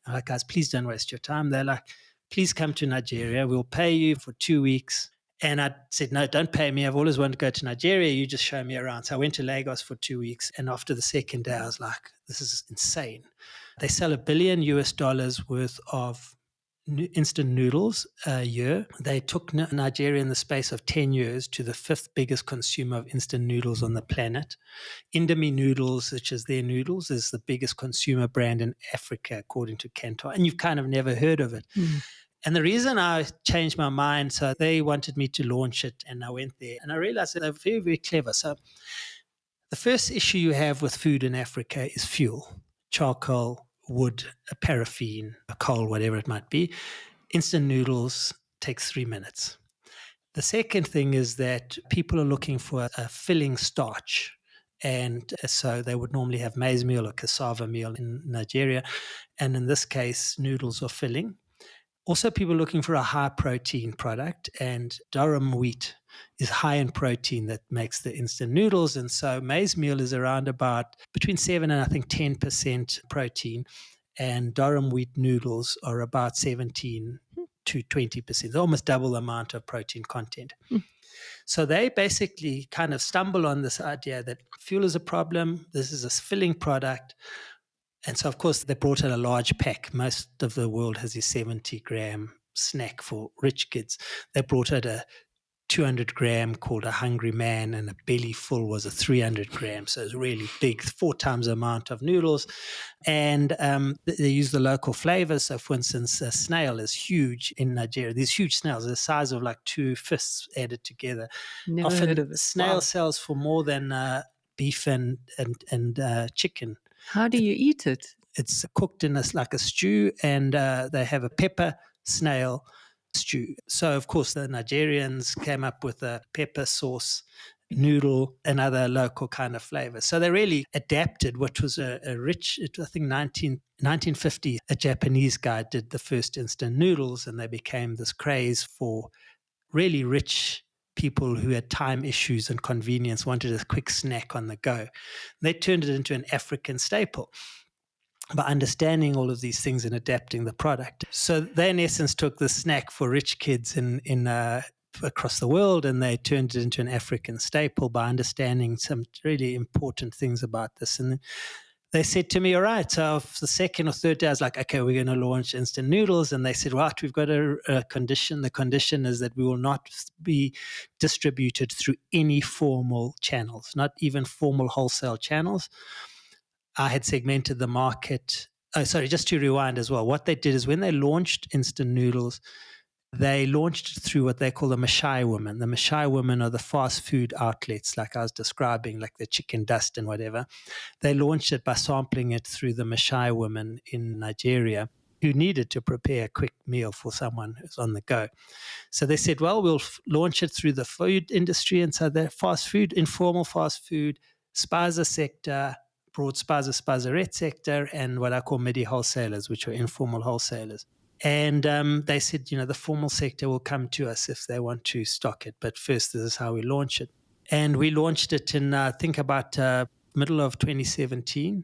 I'm like, guys, please don't waste your time. They're like, please come to Nigeria. We'll pay you for 2 weeks. And I said, no, don't pay me. I've always wanted to go to Nigeria. You just show me around. So I went to Lagos for 2 weeks. And after the second day, I was like, this is insane. They sell $1 billion worth of instant noodles a year. They took Nigeria in the space of 10 years to the 5th biggest consumer of instant noodles on the planet. Indomie Noodles, which is their noodles, is the biggest consumer brand in Africa, according to Kantar. And you've kind of never heard of it. And the reason I changed my mind, so they wanted me to launch it, and I went there. And I realized that they're very, very clever. So the first issue you have with food in Africa is fuel, charcoal, wood, a paraffin, a coal, whatever it might be. Instant noodles takes 3 minutes. The second thing is that people are looking for a filling starch. And so they would normally have maize meal or cassava meal in Nigeria. And in this case, noodles are filling. Also, people are looking for a high protein product, and durum wheat is high in protein that makes the instant noodles. And so maize meal is around about between 7 and I think 10% protein, and durum wheat noodles are about 17 to 20%, almost double the amount of protein content. So they basically kind of stumble on this idea that fuel is a problem, this is a filling product, And so, of course, they brought out a large pack. Most of the world has a 70-gram snack for rich kids. They brought out a 200-gram called a Hungry Man, and a belly full was a 300-gram. So it's really big, 4 times the amount of noodles. And they use the local flavors. So, for instance, a snail is huge in Nigeria. These huge snails, the size of like 2 fists added together. Never heard Often, of it. snail Wow. sells for more than beef and chicken. How do you eat it? It's cooked in like a stew, and they have a pepper snail stew. So, of course, the Nigerians came up with a pepper sauce noodle and other local kind of flavors. So they really adapted what was a rich, I think 1950, a Japanese guy did the first instant noodles, and they became this craze for really rich people who had time issues and convenience, wanted a quick snack on the go. They turned it into an African staple by understanding all of these things and adapting the product. So they, in essence, took the snack for rich kids in across the world, and they turned it into an African staple by understanding some really important things about this. And they said to me, all right, so the second or third day, I was like, okay, we're going to launch instant noodles. And they said, right, we've got a condition. The condition is that we will not be distributed through any formal channels, not even formal wholesale channels. I had segmented the market. Oh, sorry, just to rewind as well. What they did is when they launched instant noodles, they launched through what they call the Mashai women. The Mashai women are the fast food outlets, like I was describing, like the chicken dust and whatever. They launched it by sampling it through the Mashai women in Nigeria who needed to prepare a quick meal for someone who's on the go. So they said, well, we'll launch it through the food industry. And so the fast food, informal fast food, spaza sector, broad spaza, spazarette sector, and what I call midi wholesalers, which are informal wholesalers. And they said, the formal sector will come to us if they want to stock it. But first, this is how we launch it. And we launched it in, I think, about middle of 2017,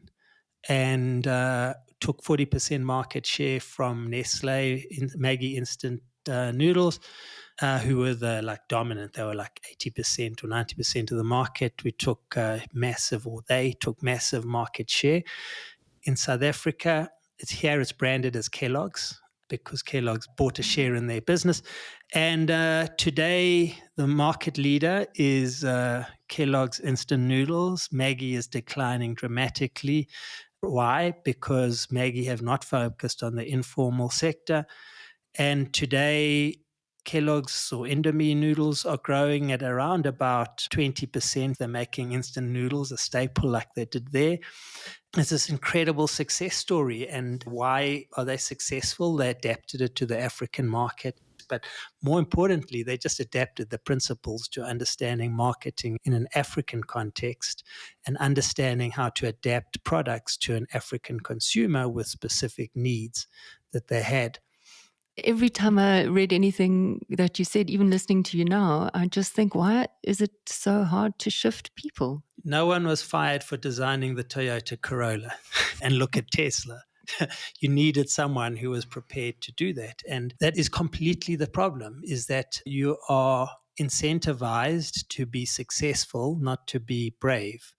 and took 40% market share from Nestle, Maggi instant noodles, who were the dominant. They were like 80% or 90% of the market. They took massive market share. In South Africa, it's branded as Kellogg's, because Kellogg's bought a share in their business. And today, the market leader is Kellogg's instant noodles. Maggi is declining dramatically. Why? Because Maggi have not focused on the informal sector. And today, Kellogg's or Indomie noodles are growing at around about 20%. They're making instant noodles a staple like they did there. It's this incredible success story. And why are they successful? They adapted it to the African market. But more importantly, they just adapted the principles to understanding marketing in an African context and understanding how to adapt products to an African consumer with specific needs that they had. Every time I read anything that you said, even listening to you now, I just think, why is it so hard to shift people? No one was fired for designing the Toyota Corolla. And look at Tesla. You needed someone who was prepared to do that. And that is completely the problem, is that you are incentivized to be successful, not to be brave.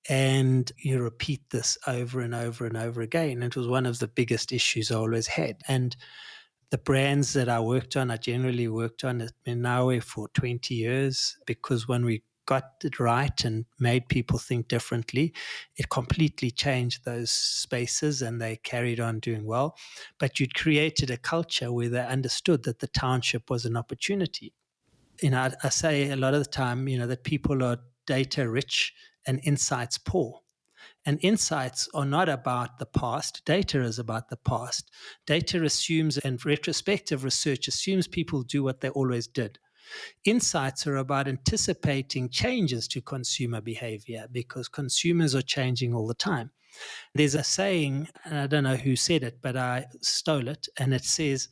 And you repeat this over and over and over again. It was one of the biggest issues I always had. And the brands that I worked on, I generally worked on in Nawe for 20 years, because when we got it right and made people think differently, it completely changed those spaces and they carried on doing well. But you'd created a culture where they understood that the township was an opportunity. I say a lot of the time, that people are data rich and insights poor. And insights are not about the past. Data is about the past. Data assumes, and retrospective research assumes, people do what they always did. Insights are about anticipating changes to consumer behavior, because consumers are changing all the time. There's a saying, and I don't know who said it, but I stole it, and it says,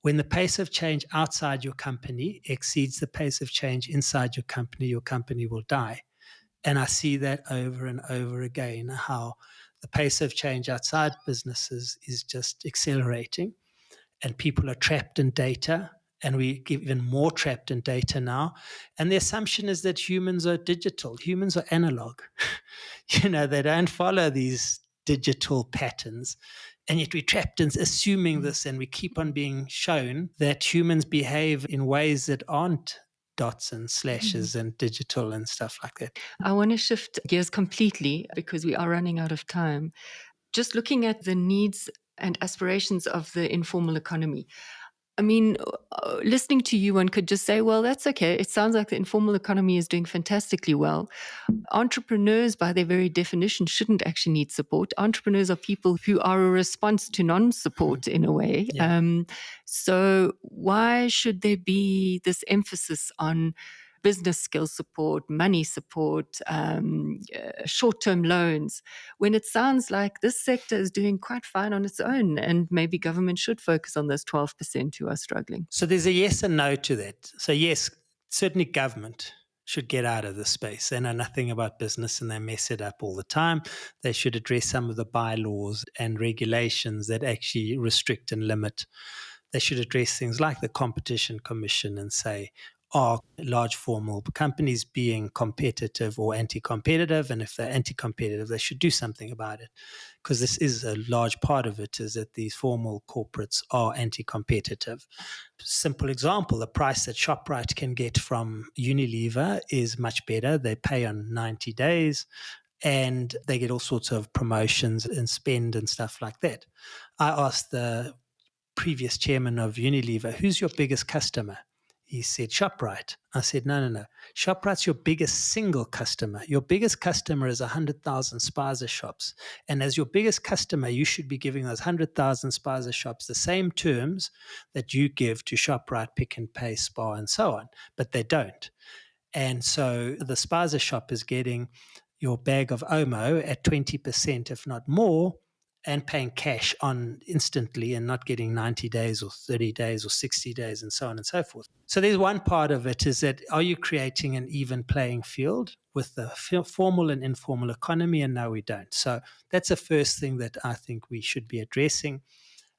when the pace of change outside your company exceeds the pace of change inside your company will die. And I see that over and over again, how the pace of change outside businesses is just accelerating, and people are trapped in data, and we get even more trapped in data now. And the assumption is that humans are digital, humans are analog. They don't follow these digital patterns. And yet we're trapped in assuming this, and we keep on being shown that humans behave in ways that aren't dots and slashes and digital and stuff like that. I want to shift gears completely because we are running out of time. Just looking at the needs and aspirations of the informal economy. I mean, listening to you, one could just say, well, that's okay. It sounds like the informal economy is doing fantastically well. Entrepreneurs, by their very definition, shouldn't actually need support. Entrepreneurs are people who are a response to non-support in a way. Yeah. So why should there be this emphasis on business skill support, money support, short-term loans, when it sounds like this sector is doing quite fine on its own, and maybe government should focus on those 12% who are struggling? So there's a yes and no to that. So yes, certainly government should get out of this space. They know nothing about business and they mess it up all the time. They should address some of the bylaws and regulations that actually restrict and limit. They should address things like the Competition Commission and say, are large formal companies being competitive or anti-competitive? And if they're anti-competitive, they should do something about it. Because this is a large part of it, is that these formal corporates are anti-competitive. Simple example, the price that ShopRite can get from Unilever is much better. They pay on 90 days and they get all sorts of promotions and spend and stuff like that. I asked the previous chairman of Unilever, who's your biggest customer? He said, ShopRite. I said, no. ShopRite's your biggest single customer. Your biggest customer is 100,000 spaza shops. And as your biggest customer, you should be giving those 100,000 spaza shops the same terms that you give to ShopRite, Pick and Pay, Spar, and so on. But they don't. And so the spaza shop is getting your bag of Omo at 20%, if not more, and paying cash on instantly and not getting 90 days or 30 days or 60 days and so on and so forth. So there's one part of it, is that are you creating an even playing field with the formal and informal economy? And no, we don't. So that's the first thing that I think we should be addressing.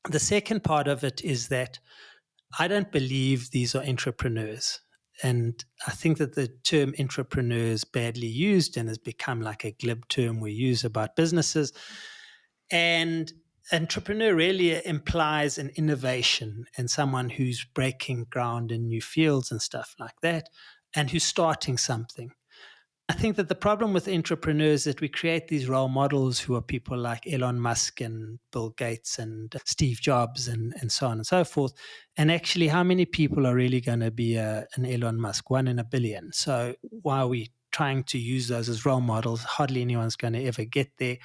The second part of it is that I don't believe these are entrepreneurs. And I think that the term entrepreneur is badly used and has become like a glib term we use about businesses. And entrepreneur really implies an innovation and someone who's breaking ground in new fields and stuff like that, and who's starting something. I think that the problem with entrepreneurs is that we create these role models who are people like Elon Musk and Bill Gates and Steve Jobs and so on and so forth. And actually, how many people are really going to be an Elon Musk? 1 in a billion. So why are we trying to use those as role models? Hardly anyone's going to ever get there.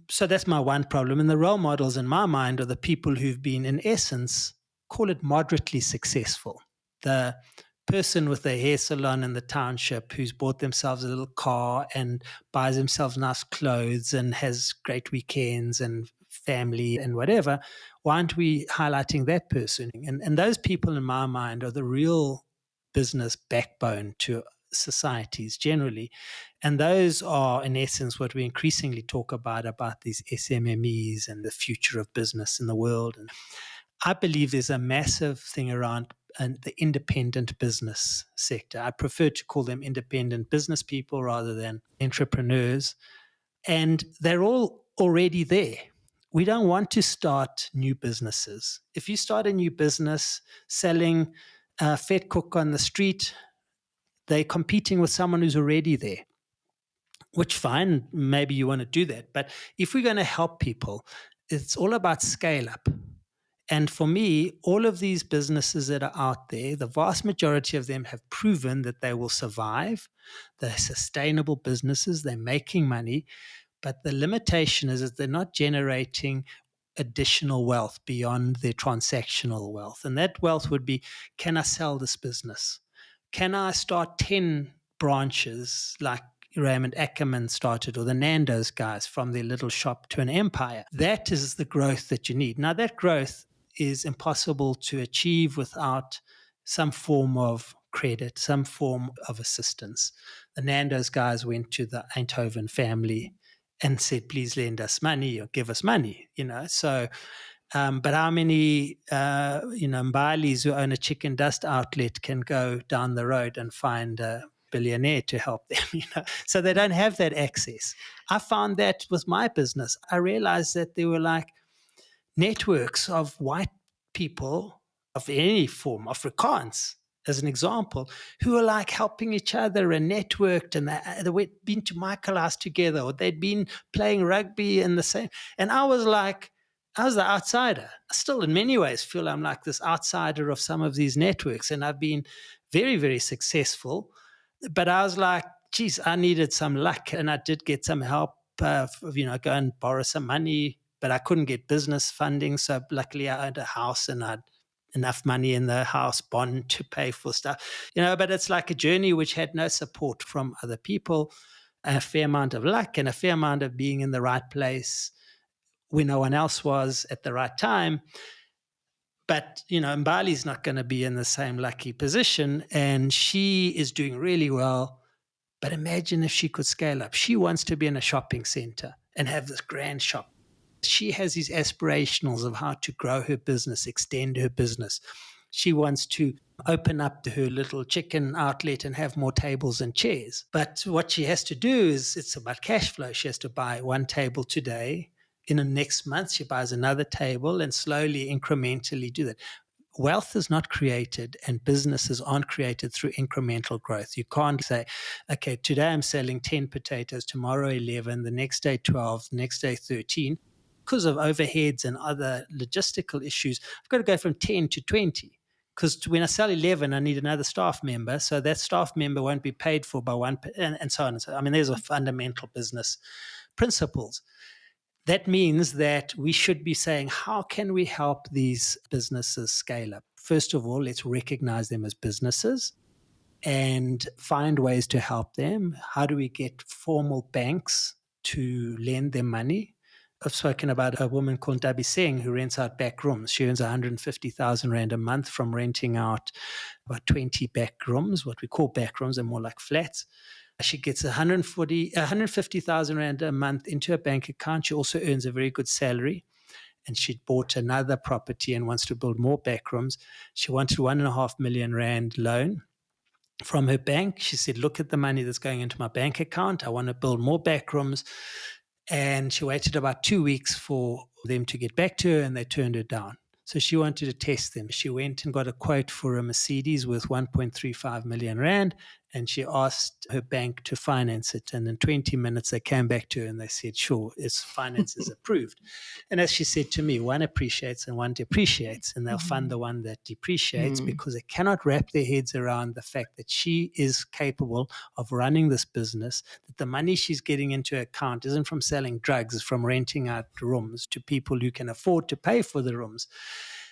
So that's my one problem. And the role models in my mind are the people who've been, in essence, call it moderately successful. The person with the hair salon in the township who's bought themselves a little car and buys themselves nice clothes and has great weekends and family and whatever. Why aren't we highlighting that person? And those people, in my mind, are the real business backbone to societies generally. And those are, in essence, what we increasingly talk about these SMMEs and the future of business in the world. And I believe there's a massive thing around the independent business sector. I prefer to call them independent business people rather than entrepreneurs. And they're all already there. We don't want to start new businesses. If you start a new business selling fat cook on the street, they're competing with someone who's already there, which fine, maybe you want to do that. But if we're going to help people, it's all about scale up. And for me, all of these businesses that are out there, the vast majority of them have proven that they will survive. They're sustainable businesses. They're making money. But the limitation is that they're not generating additional wealth beyond their transactional wealth. And that wealth would be, can I sell this business? Can I start 10 branches like Raymond Ackerman started, or the Nando's guys, from their little shop to an empire? That is the growth that you need. Now, that growth is impossible to achieve without some form of credit, some form of assistance. The Nando's guys went to the Eindhoven family and said, please lend us money or give us money, So, but how many, Mbalis who own a chicken dust outlet can go down the road and find a billionaire to help them, so they don't have that access. I found that with my business. I realized that there were like networks of white people of any form, Afrikaans, as an example, who were like helping each other and networked, and they'd been to my class together, or they'd been playing rugby in the same. And I was the outsider. I still, in many ways, feel I'm like this outsider of some of these networks, and I've been very, very successful. But I was like, geez, I needed some luck, and I did get some help, go and borrow some money, but I couldn't get business funding. So luckily I owned a house and I had enough money in the house bond to pay for stuff, but it's like a journey which had no support from other people, a fair amount of luck and a fair amount of being in the right place when no one else was at the right time. But, Mbali's not going to be in the same lucky position, and she is doing really well. But imagine if she could scale up. She wants to be in a shopping center and have this grand shop. She has these aspirationals of how to grow her business, extend her business. She wants to open up her little chicken outlet and have more tables and chairs. But what she has to do is, it's about cash flow. She has to buy one table today. In the next month, she buys another table and slowly, incrementally do that. Wealth is not created and businesses aren't created through incremental growth. You can't say, okay, today I'm selling 10 potatoes, tomorrow 11, the next day 12, the next day 13. Because of overheads and other logistical issues, I've got to go from 10 to 20. Because when I sell 11, I need another staff member. So that staff member won't be paid for by one, and so on and so on. I mean, there's a fundamental business principles. That means that we should be saying, how can we help these businesses scale up? First of all, let's recognize them as businesses and find ways to help them. How do we get formal banks to lend them money? I've spoken about a woman called Dabi Singh who rents out back rooms. She earns 150,000 Rand a month from renting out about 20 back rooms, what we call back rooms, they're more like flats. She gets 150,000 Rand a month into her bank account. She also earns a very good salary. And she'd bought another property and wants to build more back rooms. She wanted 1.5 million Rand loan from her bank. She said, look at the money that's going into my bank account. I want to build more back rooms. And she waited about 2 weeks for them to get back to her, and they turned her down. So she wanted to test them. She went and got a quote for a Mercedes worth 1.35 million Rand, and she asked her bank to finance it. And in 20 minutes, they came back to her and they said, sure, its finance is approved. And as she said to me, one appreciates and one depreciates, and they'll fund the one that depreciates because they cannot wrap their heads around the fact that she is capable of running this business, that the money she's getting into her account isn't from selling drugs, it's from renting out rooms to people who can afford to pay for the rooms.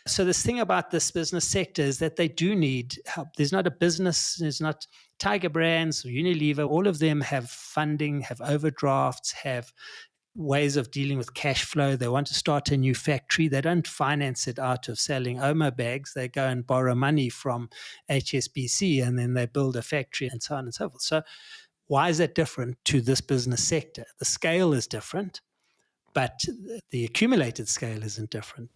So this thing about this business sector is that they do need help. There's not a business, there's not Tiger Brands, Unilever, all of them have funding, have overdrafts, have ways of dealing with cash flow. They want to start a new factory. They don't finance it out of selling Omo bags. They go and borrow money from HSBC and then they build a factory and so on and so forth. So why is that different to this business sector? The scale is different, but the accumulated scale isn't different.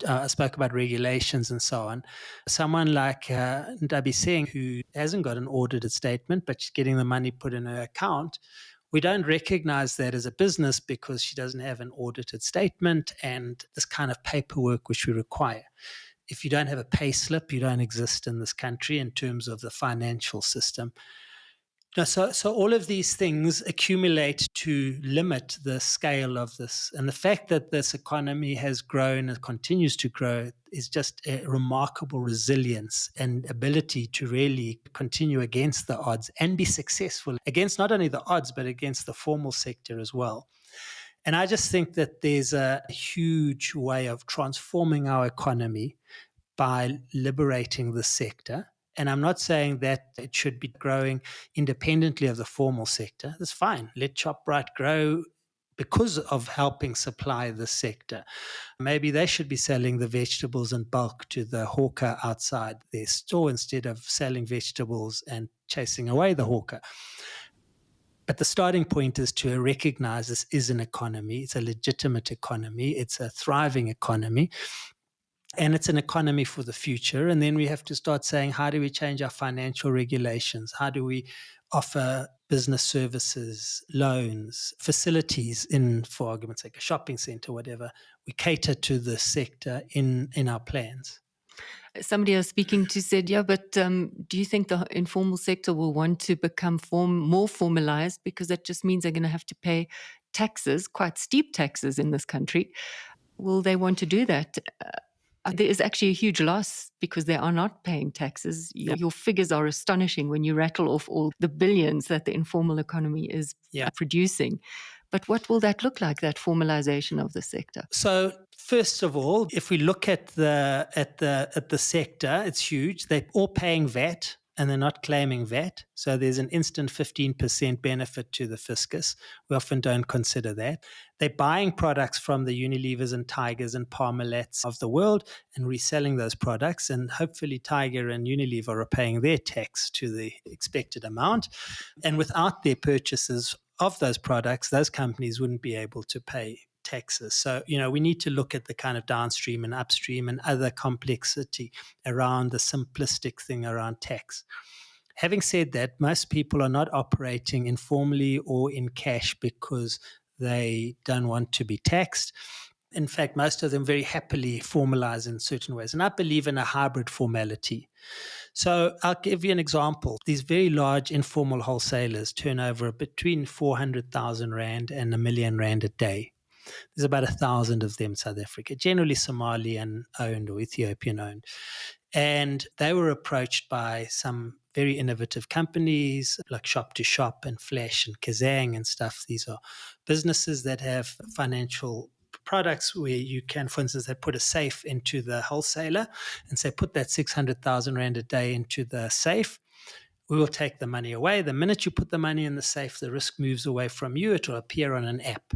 I spoke about regulations and so on. Someone like Ndabi Singh, who hasn't got an audited statement, but she's getting the money put in her account, we don't recognize that as a business because she doesn't have an audited statement and this kind of paperwork which we require. If you don't have a pay slip, you don't exist in this country in terms of the financial system. So all of these things accumulate to limit the scale of this. And the fact that this economy has grown and continues to grow is just a remarkable resilience and ability to really continue against the odds and be successful against not only the odds, but against the formal sector as well. And I just think that there's a huge way of transforming our economy by liberating the sector. And I'm not saying that it should be growing independently of the formal sector. That's fine. Let ShopRite grow because of helping supply the sector. Maybe they should be selling the vegetables in bulk to the hawker outside their store instead of selling vegetables and chasing away the hawker. But the starting point is to recognize this is an economy. It's a legitimate economy. It's a thriving economy. And it's an economy for the future. And then we have to start saying, how do we change our financial regulations? How do we offer business services, loans, facilities in, for argument's sake, a shopping center, whatever. We cater to the sector in our plans. Somebody I was speaking to said, yeah, but do you think the informal sector will want to become more formalized? Because that just means they're going to have to pay taxes, quite steep taxes in this country. Will they want to do that? There is actually a huge loss because they are not paying taxes. Your figures are astonishing when you rattle off all the billions that the informal economy is producing. But what will that look like, that formalization of the sector? So first of all, if we look at the sector, it's huge. They're all paying VAT and they're not claiming VAT. So there's an instant 15% benefit to the fiscus. We often don't consider that. They're buying products from the Unilevers and Tigers and Parmalats of the world and reselling those products. And hopefully Tiger and Unilever are paying their tax to the expected amount. And without their purchases of those products, those companies wouldn't be able to pay taxes. So, we need to look at the kind of downstream and upstream and other complexity around the simplistic thing around tax. Having said that, most people are not operating informally or in cash because they don't want to be taxed. In fact, most of them very happily formalize in certain ways. And I believe in a hybrid formality. So I'll give you an example. These very large informal wholesalers turn over between 400,000 Rand and R1,000,000 a day. There's about 1,000 of them in South Africa, generally Somalian owned or Ethiopian owned. And they were approached by some very innovative companies like Shop to Shop and Flash and Kazang and stuff. These are businesses that have financial products where you can, for instance, they put a safe into the wholesaler and say, put that 600,000 Rand a day into the safe. We will take the money away. The minute you put the money in the safe, the risk moves away from you. It will appear on an app.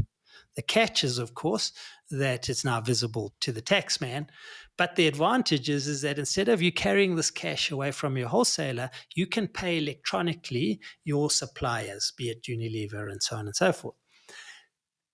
The catch is, of course, that it's now visible to the tax man. But the advantage is that instead of you carrying this cash away from your wholesaler, you can pay electronically your suppliers, be it Unilever and so on and so forth.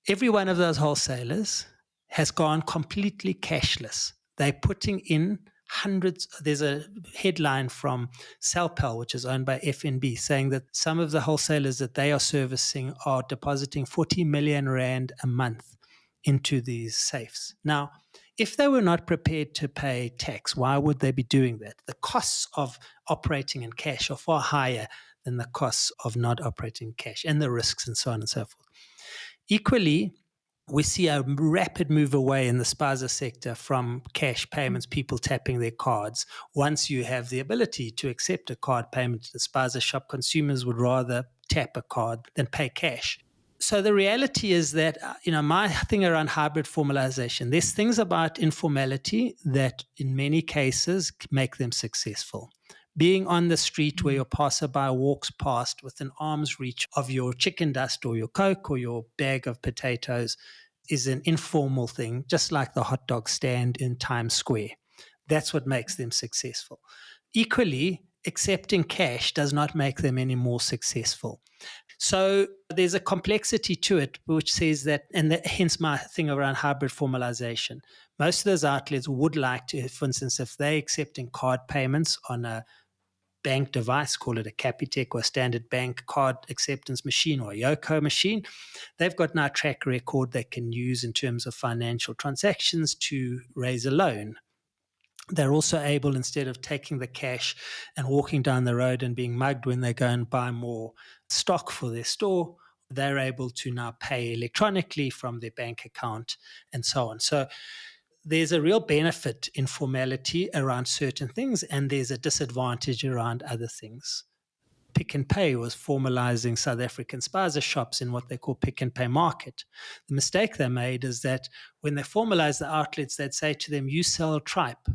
Every one of those wholesalers has gone completely cashless. They're putting in hundreds. There's a headline from Salpal, which is owned by FNB, saying that some of the wholesalers that they are servicing are depositing 40 million Rand a month into these safes. Now, if they were not prepared to pay tax, why would they be doing that? The costs of operating in cash are far higher than the costs of not operating in cash and the risks and so on and so forth. Equally, we see a rapid move away in the spaza sector from cash payments, people tapping their cards. Once you have the ability to accept a card payment at the spaza shop, consumers would rather tap a card than pay cash. So the reality is that, my thing around hybrid formalization, there's things about informality that in many cases make them successful. Being on the street where your passerby walks past with an arm's reach of your chicken dust or your Coke or your bag of potatoes is an informal thing, just like the hot dog stand in Times Square. That's what makes them successful. Equally, accepting cash does not make them any more successful. So there's a complexity to it, which says that, and hence my thing around hybrid formalization. Most of those outlets would like to, for instance, if they're accepting card payments on a bank device, call it a Capitec or a standard bank card acceptance machine or a Yoko machine, they've got now a track record they can use in terms of financial transactions to raise a loan. They're also able, instead of taking the cash and walking down the road and being mugged when they go and buy more stock for their store, they're able to now pay electronically from their bank account and so on. So there's a real benefit in formality around certain things, and there's a disadvantage around other things. Pick n Pay was formalizing South African spaza shops in what they call Pick n Pay Market. The mistake they made is that when they formalized the outlets, they'd say to them, you sell tripe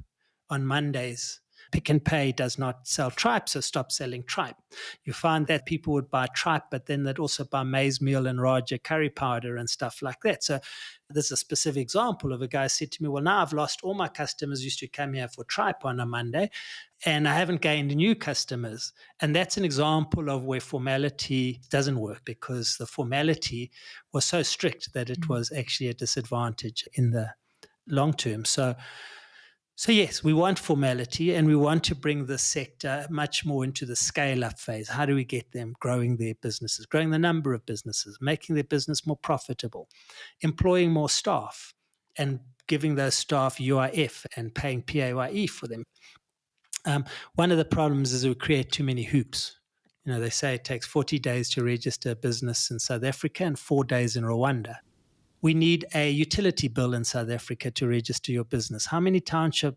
on Mondays. Pick n Pay does not sell tripe, so stop selling tripe. You find that people would buy tripe, but then they'd also buy maize meal and Raja curry powder and stuff like that. So there's a specific example of a guy said to me, well, now I've lost all my customers who used to come here for tripe on a Monday, and I haven't gained new customers. And that's an example of where formality doesn't work, because the formality was so strict that it was actually a disadvantage in the long term. So So yes, we want formality and we want to bring the sector much more into the scale up phase. How do we get them growing their businesses, growing the number of businesses, making their business more profitable, employing more staff and giving those staff UIF and paying PAYE for them. One of the problems is we create too many hoops. They say it takes 40 days to register a business in South Africa and 4 days in Rwanda. We need a utility bill in South Africa to register your business. How many township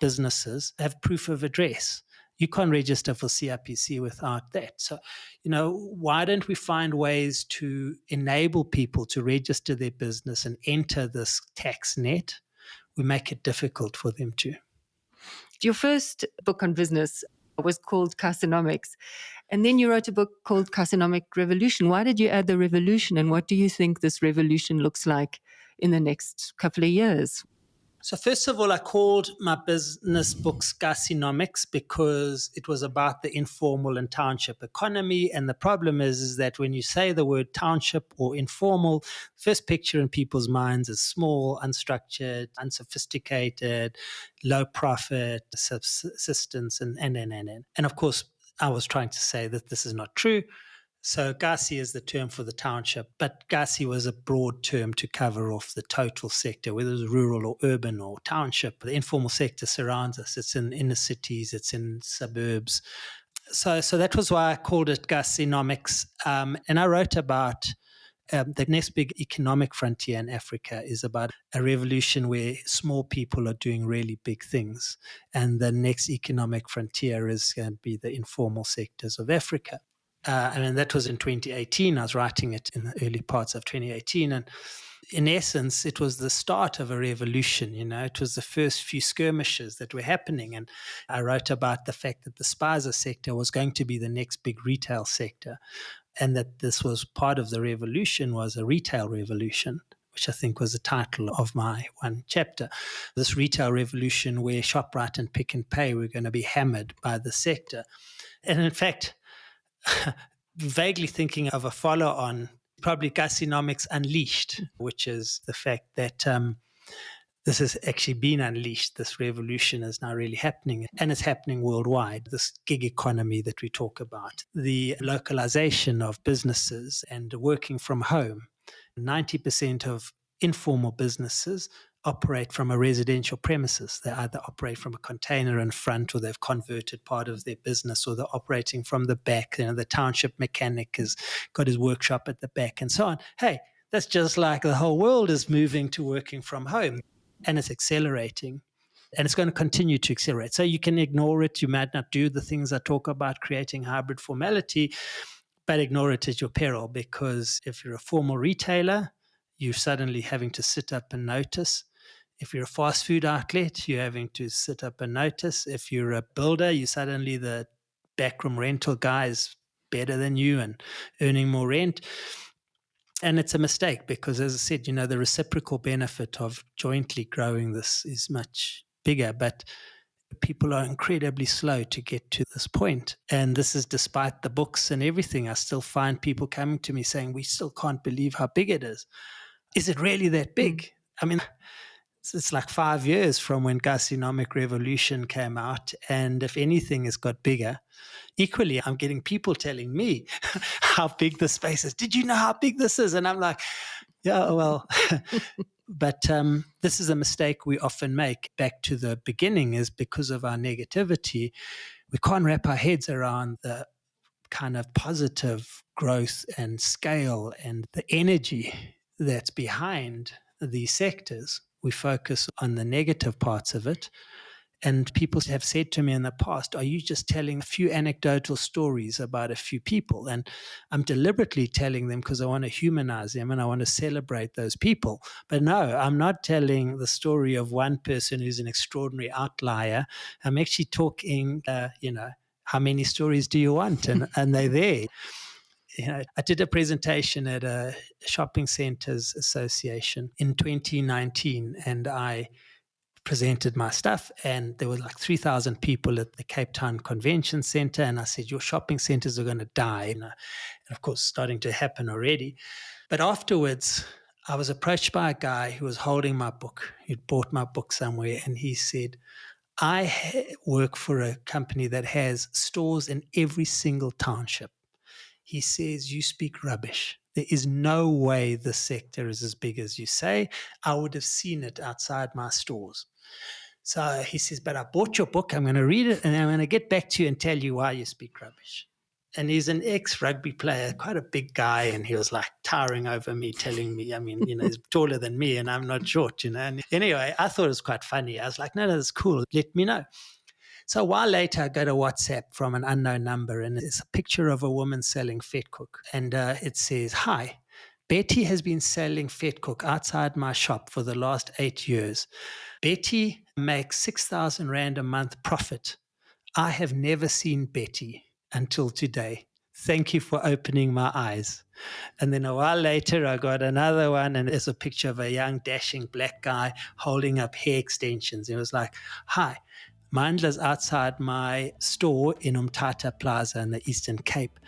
businesses have proof of address? You can't register for CIPC without that. So, why don't we find ways to enable people to register their business and enter this tax net? We make it difficult for them to. Your first book on business was called Kasinomics. And then you wrote a book called Kasinomic Revolution. Why did you add the revolution? And what do you think this revolution looks like in the next couple of years? So first of all, I called my business book Kasinomics because it was about the informal and township economy. And the problem is that when you say the word township or informal, first picture in people's minds is small, unstructured, unsophisticated, low profit, subsistence, and. And of course, I was trying to say that this is not true. So Gasi is the term for the township, but Gasi was a broad term to cover off the total sector, whether it's rural or urban or township. The informal sector surrounds us. It's in inner cities, it's in suburbs. So that was why I called it Kasinomics. And I wrote about the next big economic frontier in Africa is about a revolution where small people are doing really big things. And the next economic frontier is going to be the informal sectors of Africa. That was in 2018. I was writing it in the early parts of 2018. And in essence, it was the start of a revolution. It was the first few skirmishes that were happening. And I wrote about the fact that the spaza sector was going to be the next big retail sector. And that this was part of the revolution was a retail revolution, which I think was the title of my one chapter. This retail revolution where ShopRite and Pick n Pay were going to be hammered by the sector. And in fact, vaguely thinking of a follow-on, probably Kasinomics Unleashed, which is the fact that this has actually been unleashed. This revolution is now really happening, and it's happening worldwide. This gig economy that we talk about, the localization of businesses and working from home. 90% of informal businesses operate from a residential premises. They either operate from a container in front, or they've converted part of their business, or they're operating from the back. The township mechanic has got his workshop at the back and so on. Hey, that's just like the whole world is moving to working from home, and it's accelerating. And it's going to continue to accelerate. So you can ignore it. You might not do the things I talk about, creating hybrid formality, but ignore it at your peril, because if you're a formal retailer, you're suddenly having to sit up and notice. If you're a fast food outlet, you're having to sit up and notice. If you're a builder, you suddenly the backroom rental guy is better than you and earning more rent. And it's a mistake because, as I said, the reciprocal benefit of jointly growing this is much bigger, but people are incredibly slow to get to this point. And this is despite the books and everything. I still find people coming to me saying, we still can't believe how big it is. Is it really that big? It's like 5 years from when Kasinomic Revolution came out. And if anything, it's got bigger. Equally, I'm getting people telling me how big the space is. Did you know how big this is? And I'm like, yeah, well, but this is a mistake we often make. Back to the beginning, is because of our negativity, we can't wrap our heads around the kind of positive growth and scale and the energy that's behind these sectors. We focus on the negative parts of it. And people have said to me in the past, are you just telling a few anecdotal stories about a few people? And I'm deliberately telling them because I want to humanize them and I want to celebrate those people. But no, I'm not telling the story of one person who's an extraordinary outlier. I'm actually talking, how many stories do you want? And they're there. I did a presentation at a shopping centers association in 2019, and I presented my stuff, and there were like 3,000 people at the Cape Town Convention Center. And I said, your shopping centers are going to die. And of course, starting to happen already. But afterwards, I was approached by a guy who was holding my book. He'd bought my book somewhere, and he said, I work for a company that has stores in every single township. He says, you speak rubbish. There is no way the sector is as big as you say. I would have seen it outside my stores. So he says, but I bought your book. I'm going to read it, and I'm going to get back to you and tell you why you speak rubbish. And he's an ex-rugby player, quite a big guy, and he was like towering over me, telling me, he's taller than me, and I'm not short, And anyway, I thought it was quite funny. I was like, no, that's cool. Let me know. So a while later, I got a WhatsApp from an unknown number, and it's a picture of a woman selling Vetkoek. And it says, hi, Betty has been selling Vetkoek outside my shop for the last 8 years. Betty makes 6,000 Rand a month profit. I have never seen Betty until today. Thank you for opening my eyes. And then a while later, I got another one, and it's a picture of a young, dashing black guy holding up hair extensions. It was like, hi, Mandla's outside my store in Umtata Plaza in the Eastern Cape.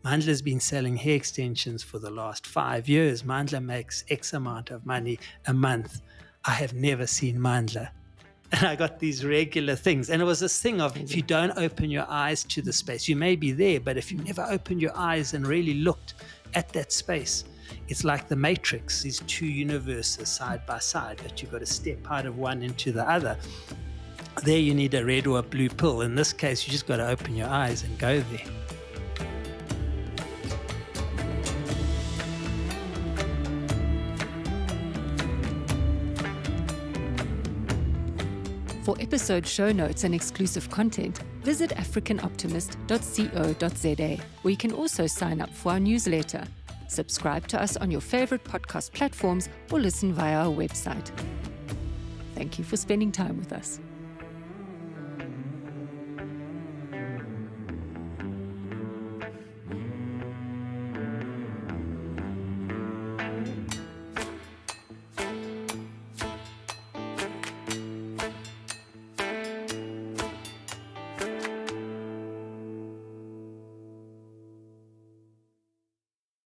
Mandla's been selling hair extensions for the last 5 years. Mandla makes X amount of money a month. I have never seen Mandla. And I got these regular things. And it was this thing of, if you don't open your eyes to the space, you may be there, but if you never opened your eyes and really looked at that space, it's like the Matrix, these two universes side by side, that you've got to step out of one into the other. There you need a red or a blue pill. In this case, you just got to open your eyes and go there. For episode show notes and exclusive content, visit africanoptimist.co.za, where you can also sign up for our newsletter. Subscribe to us on your favorite podcast platforms or listen via our website. Thank you for spending time with us.